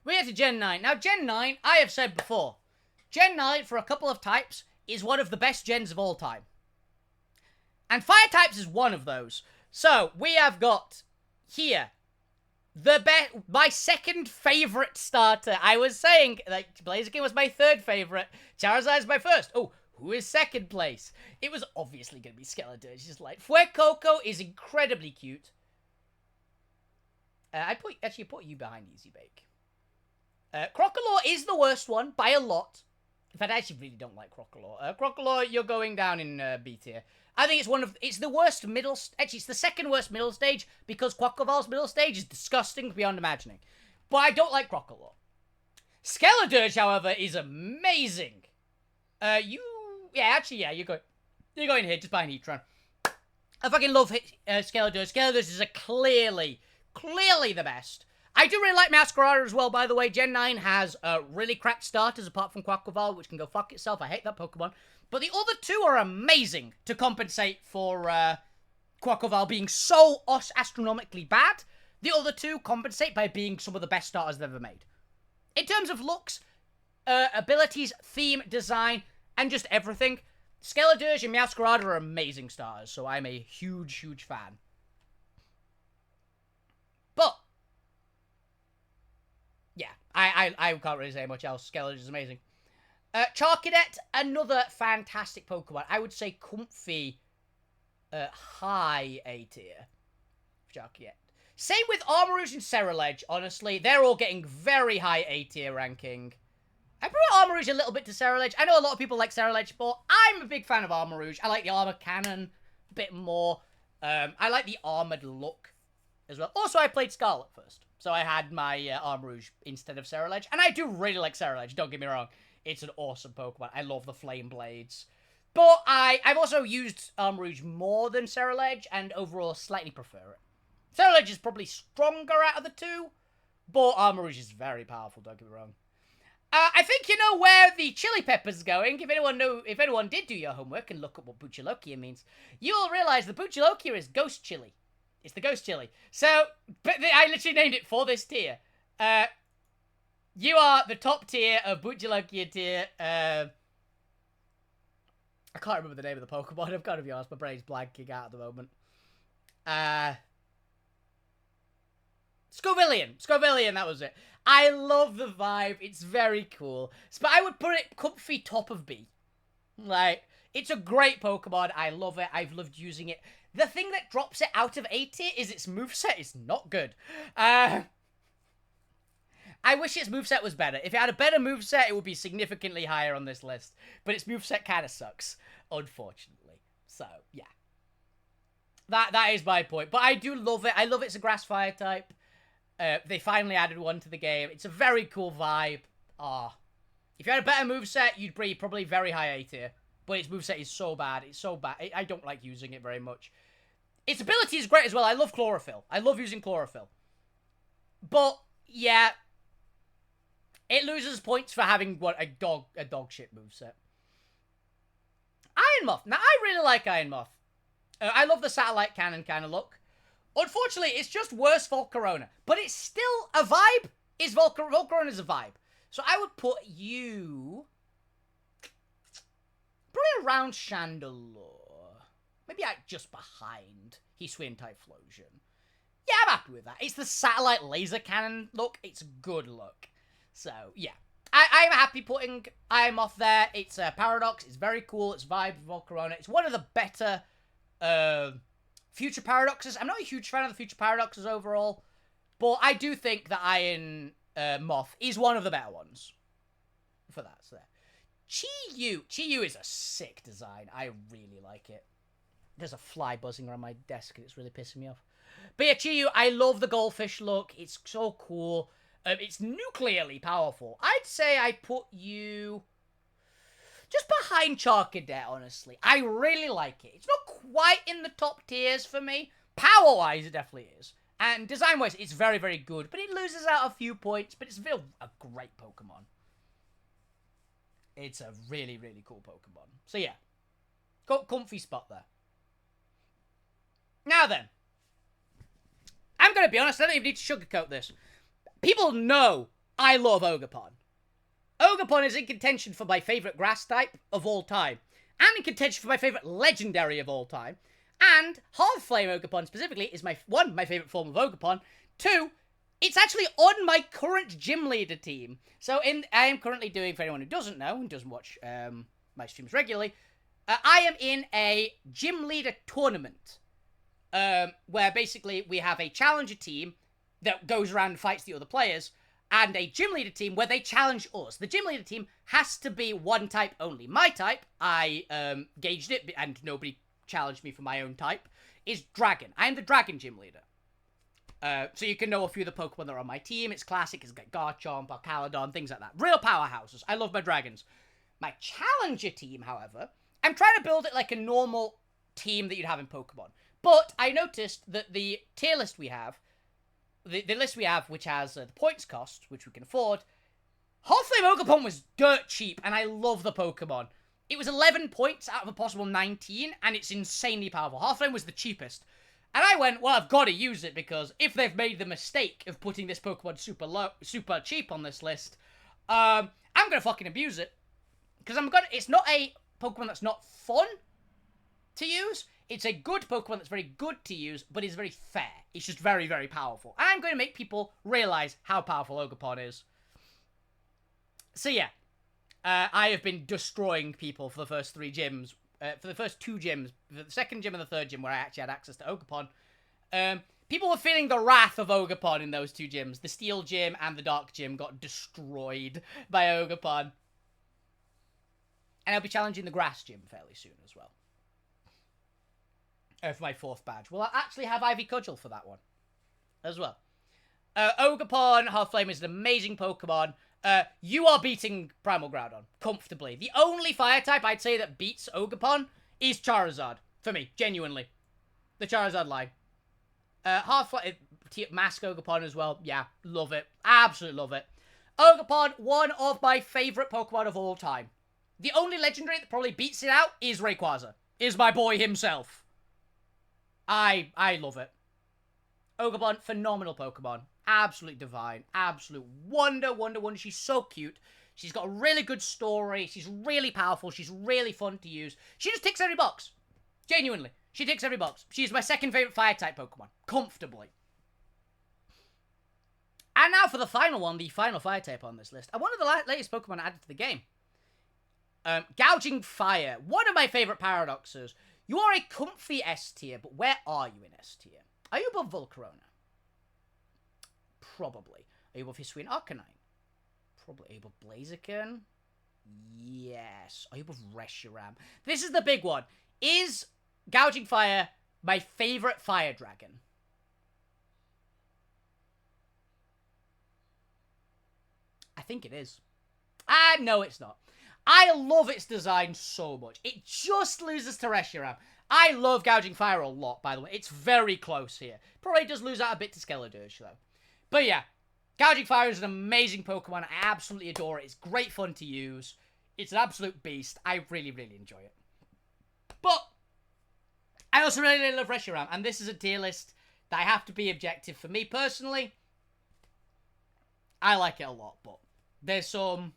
we get to Gen 9. Now, Gen 9, I have said before, Gen 9, for a couple of types, is one of the best gens of all time. And Fire types is one of those. So, we have got here my second favorite starter. I was saying, like, Blaziken was my third favorite. Charizard is my first. Oh, who is second place? It was obviously going to be Skeletor. It's just like, Fuecoco is incredibly cute. I put you behind Easy Bake. Crocodile is the worst one by a lot. In fact, I actually really don't like Crocodile. Crocodile, you're going down in B tier. I think it's the worst middle, actually it's the second worst middle stage because Quaquaval's middle stage is disgusting beyond imagining. But I don't like Crocodile. Skeledirge, however, is amazing. You're going here just behind Heatran. I fucking love Scaladurs. Scaladurs is clearly the best. I do really like Masquerader as well, by the way. Gen 9 has really cracked starters, apart from Quaquaval, which can go fuck itself. I hate that Pokemon. But the other two are amazing to compensate for Quaquaval being so astronomically bad. The other two compensate by being some of the best starters they've ever made. In terms of looks, abilities, theme, design, and just everything, Scaladurs and Meowscarada are amazing starters, so I'm a huge, huge fan. But yeah, I can't really say much else. Scaladurs is amazing. Charcadet, another fantastic Pokemon. I would say comfy, high A tier. Charcadet. Same with Armarouge and Ceruledge, honestly. They're all getting very high A tier ranking. I prefer Armarouge a little bit to Ceruledge. I know a lot of people like Ceruledge, but I'm a big fan of Armarouge. I like the armor cannon a bit more. I like the armored look as well. Also, I played Scarlet first, so I had my Armarouge instead of Ceruledge. And I do really like Ceruledge, don't get me wrong. It's an awesome Pokemon. I love the Flame Blades. But I've also used Armarouge more than Ceruledge, and overall slightly prefer it. Ceruledge is probably stronger out of the two, but Armarouge is very powerful, don't get me wrong. I think you know where the chili pepper's going. If anyone did do your homework and look up what Buchalokia means, you will realize the Buchalokia is ghost chili. It's the ghost chili. So, but I literally named it for this tier. You are the top tier of Buchalokia tier. I can't remember the name of the Pokemon. I've got to be honest, my brain's blanking out at the moment. Scovillian, that was it. I love the vibe. It's very cool. But I would put it comfy top of B. Like, it's a great Pokemon. I love it. I've loved using it. The thing that drops it out of A tier is its moveset is not good. I wish its moveset was better. If it had a better moveset, it would be significantly higher on this list. But its moveset kind of sucks, unfortunately. So, yeah. That is my point. But I do love it. I love it's a grass fire type. They finally added one to the game. It's a very cool vibe. If you had a better moveset, you'd be probably very high A tier. But its moveset is so bad. It's so bad. I don't like using it very much. Its ability is great as well. I love Chlorophyll. I love using Chlorophyll. But, yeah. It loses points for having, what, a dog shit moveset. Iron Moth. Now, I really like Iron Moth. I love the satellite cannon kind of look. Unfortunately, it's just worse Volcarona. But it's still a vibe. Volcarona is a vibe. So I would put you probably around Chandelure. Maybe just behind Hisuian Typhlosion. Yeah, I'm happy with that. It's the satellite laser cannon look. It's a good look. So, yeah. I'm happy putting Iron Moth there. It's a Paradox. It's very cool. It's vibe Volcarona. It's one of the better Future Paradoxes. I'm not a huge fan of the Future Paradoxes overall, but I do think that Iron Moth is one of the better ones for that. So there. Chi-Yu is a sick design. I really like it. There's a fly buzzing around my desk and it's really pissing me off. But yeah, Chi-Yu, I love the goldfish look. It's so cool. It's nuclearly powerful. I'd say I put you just behind Charcadet, honestly. I really like it. It's not quite in the top tiers for me. Power-wise, it definitely is. And design-wise, it's very, very good. But it loses out a few points. But it's still a great Pokemon. It's a really, really cool Pokemon. So, yeah. Comfy spot there. Now then. I'm going to be honest. I don't even need to sugarcoat this. People know I love Ogerpon. Ogerpon is in contention for my favourite grass type of all time. And in contention for my favourite legendary of all time. And Half Flame Ogerpon specifically is my favourite form of Ogerpon. 2, it's actually on my current gym leader team. So I am currently doing, for anyone who doesn't know and doesn't watch my streams regularly, I am in a gym leader tournament. Where basically we have a challenger team that goes around and fights the other players, and a gym leader team where they challenge us. The gym leader team has to be one type only. My type, I gauged it, and nobody challenged me for my own type, is Dragon. I am the Dragon gym leader. So you can know a few of the Pokemon that are on my team. It's classic, it's like Garchomp, Arcaludon, things like that. Real powerhouses. I love my Dragons. My challenger team, however, I'm trying to build it like a normal team that you'd have in Pokemon. But I noticed that the tier list we have, the list we have, which has the points cost, which we can afford, Halflame Ogerpon was dirt cheap, and I love the Pokemon. It was 11 points out of a possible 19, and it's insanely powerful. Halflame was the cheapest. And I went, well, I've got to use it, because if they've made the mistake of putting this Pokemon super cheap on this list, I'm going to fucking abuse it. Because it's not a Pokemon that's not fun to use. It's a good Pokemon that's very good to use, but it's very fair. It's just very, very powerful. And I'm going to make people realize how powerful Ogerpon is. So yeah, I have been destroying people for the first 3 gyms. For the first 2 gyms, the second gym and the third gym where I actually had access to Ogerpon. People were feeling the wrath of Ogerpon in those 2 gyms. The Steel Gym and the Dark Gym got destroyed by Ogerpon. And I'll be challenging the Grass Gym fairly soon as well. For my 4th badge. Well, I'll actually have Ivy Cudgel for that one as well. Ogerpon, Halflame is an amazing Pokemon. You are beating Primal Groudon comfortably. The only fire type I'd say that beats Ogerpon is Charizard. For me, genuinely. The Charizard line. Half-Life, Mask Ogerpon as well. Yeah, love it. Absolutely love it. Ogerpon, one of my favourite Pokemon of all time. The only legendary that probably beats it out is Rayquaza. Is my boy himself. I love it. Ogerpon, phenomenal Pokemon. Absolute divine. Absolute wonder. She's so cute. She's got a really good story. She's really powerful. She's really fun to use. She just ticks every box. Genuinely. She ticks every box. She's my second favourite fire-type Pokemon. Comfortably. And now for the final one, the final fire-type on this list. And one of the latest Pokemon added to the game. Gouging Fire. One of my favourite paradoxes. You are a comfy S tier, but where are you in S tier? Are you above Volcarona? Probably. Are you above Hisuian Arcanine? Probably. Are you above Blaziken? Yes. Are you above Reshiram? This is the big one. Is Gouging Fire my favourite fire dragon? I think it is. No, it's not. I love its design so much. It just loses to Reshiram. I love Gouging Fire a lot, by the way. It's very close here. Probably does lose out a bit to Skeledirge, though. But yeah, Gouging Fire is an amazing Pokemon. I absolutely adore it. It's great fun to use. It's an absolute beast. I really, really enjoy it. But I also really, really love Reshiram. And this is a tier list that I have to be objective. For me personally, I like it a lot. But there's some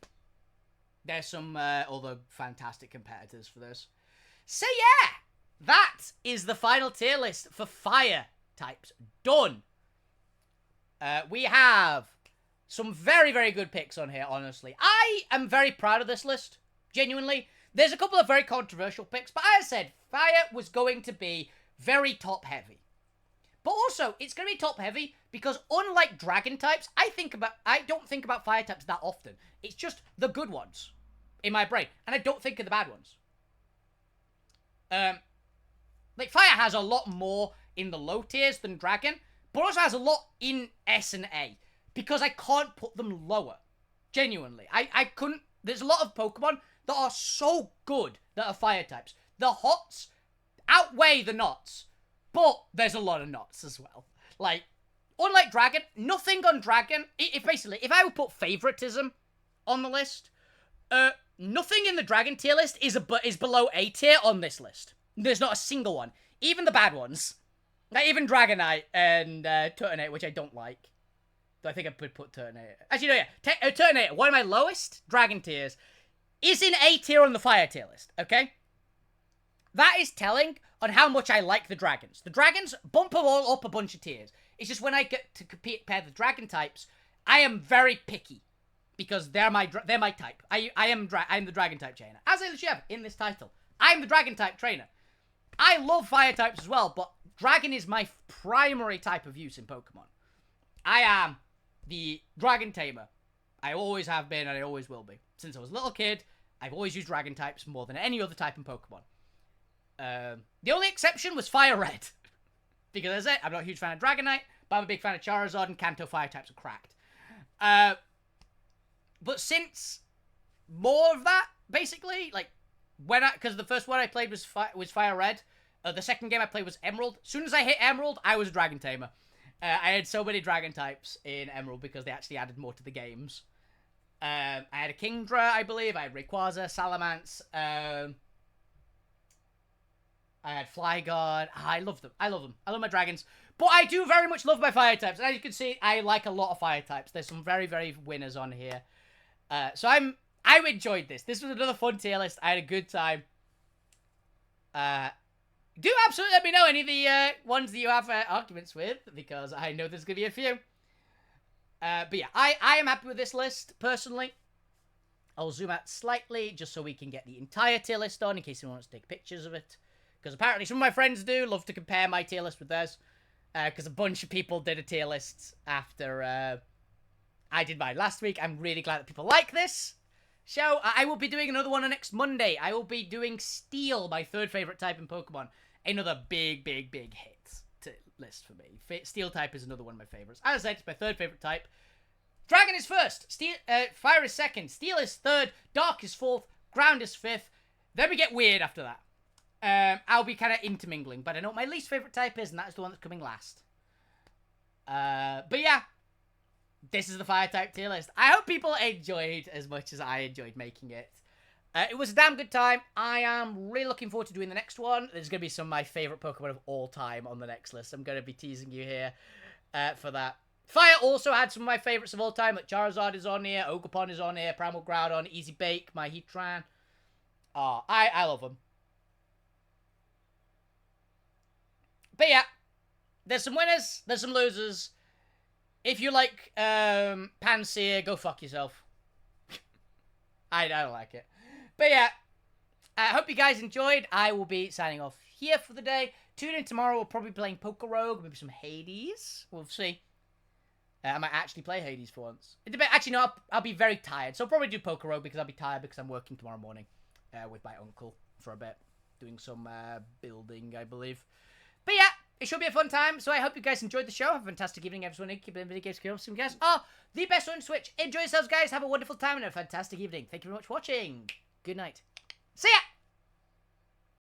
other fantastic competitors for this. So yeah, that is the final tier list for fire types. Done. We have some very, very good picks on here, honestly. I am very proud of this list, genuinely. There's a couple of very controversial picks, but as I said, fire was going to be very top-heavy. But also, it's going to be top-heavy because unlike dragon types, I don't think about fire types that often. It's just the good ones in my brain, and I don't think of the bad ones. Like, fire has a lot more in the low tiers than dragon, but also has a lot in S and A, because I can't put them lower. Genuinely. I couldn't... There's a lot of Pokemon that are so good that are fire types. The hots outweigh the nots, but there's a lot of nots as well. Like, unlike dragon, nothing on dragon... If I would put favoritism on the list, nothing in the dragon tier list is below A tier on this list. There's not a single one. Even the bad ones. Like, even Dragonite and Turtonator, which I don't like. Though I think I would put Turtonator. Actually, no, yeah. Turtonator, one of my lowest dragon tiers, is in A tier on the fire tier list, okay? That is telling on how much I like the dragons. The dragons bump them all up a bunch of tiers. It's just when I get to compare the dragon types, I am very picky. Because they're my type. I am the dragon type trainer. As I literally have in this title. I'm the dragon type trainer. I love fire types as well, but dragon is my primary type of use in Pokemon. I am the dragon tamer. I always have been and I always will be. Since I was a little kid, I've always used dragon types more than any other type in Pokemon. The only exception was Fire Red. Because as I said, I'm not a huge fan of Dragonite, but I'm a big fan of Charizard, and Kanto fire types are cracked. But since more of that, basically, like, because the first one I played was Fire Red, The second game I played was Emerald. As soon as I hit Emerald, I was a Dragon Tamer. I had so many Dragon types in Emerald because they actually added more to the games. I had a Kingdra, I believe. I had Rayquaza, Salamence. I had Flyguard. I love them. I love them. I love my dragons. But I do very much love my fire types. And as you can see, I like a lot of fire types. There's some very, very winners on here. So I enjoyed this. This was another fun tier list. I had a good time. Do absolutely let me know any of the ones that you have arguments with, because I know there's going to be a few. But yeah, I am happy with this list, personally. I'll zoom out slightly, just so we can get the entire tier list on, in case anyone wants to take pictures of it. Because apparently some of my friends do love to compare my tier list with theirs. Because a bunch of people did a tier list after I did mine last week. I'm really glad that people like this show. I will be doing another one on next Monday. I will be doing Steel, my third favorite type in Pokemon. Another big hit list for me. Steel type is another one of my favorites. As I said, it's my third favorite type. Dragon is first. Fire is second. Steel is third. Dark is fourth. Ground is fifth. Then we get weird after that. I'll be kind of intermingling, but I know what my least favorite type is, and that's the one that's coming last. But yeah, this is the fire type tier list. I hope people enjoyed as much as I enjoyed making it. It was a damn good time. I am really looking forward to doing the next one. There's going to be some of my favorite Pokemon of all time on the next list. I'm going to be teasing you here for that. Fire also had some of my favorites of all time. Like Charizard is on here, Ogerpon is on here, Primal Groudon, Easy Bake, my Heatran. Oh, I love them. But yeah, there's some winners, there's some losers. If you like Pansear, go fuck yourself. I don't like it. But yeah, I hope you guys enjoyed. I will be signing off here for the day. Tune in tomorrow. We'll probably be playing Poké Rogue, maybe some Hades. We'll see. I might actually play Hades for once. Actually, no, I'll be very tired. So I'll probably do Poké Rogue because I'll be tired because I'm working tomorrow morning with my uncle for a bit. Doing some building, I believe. But yeah, it should be a fun time. So I hope you guys enjoyed the show. Have a fantastic evening, everyone. Keep playing video games. Keep some guys are the best on Switch. Enjoy yourselves, guys. Have a wonderful time and a fantastic evening. Thank you very much for watching. Good night. See ya!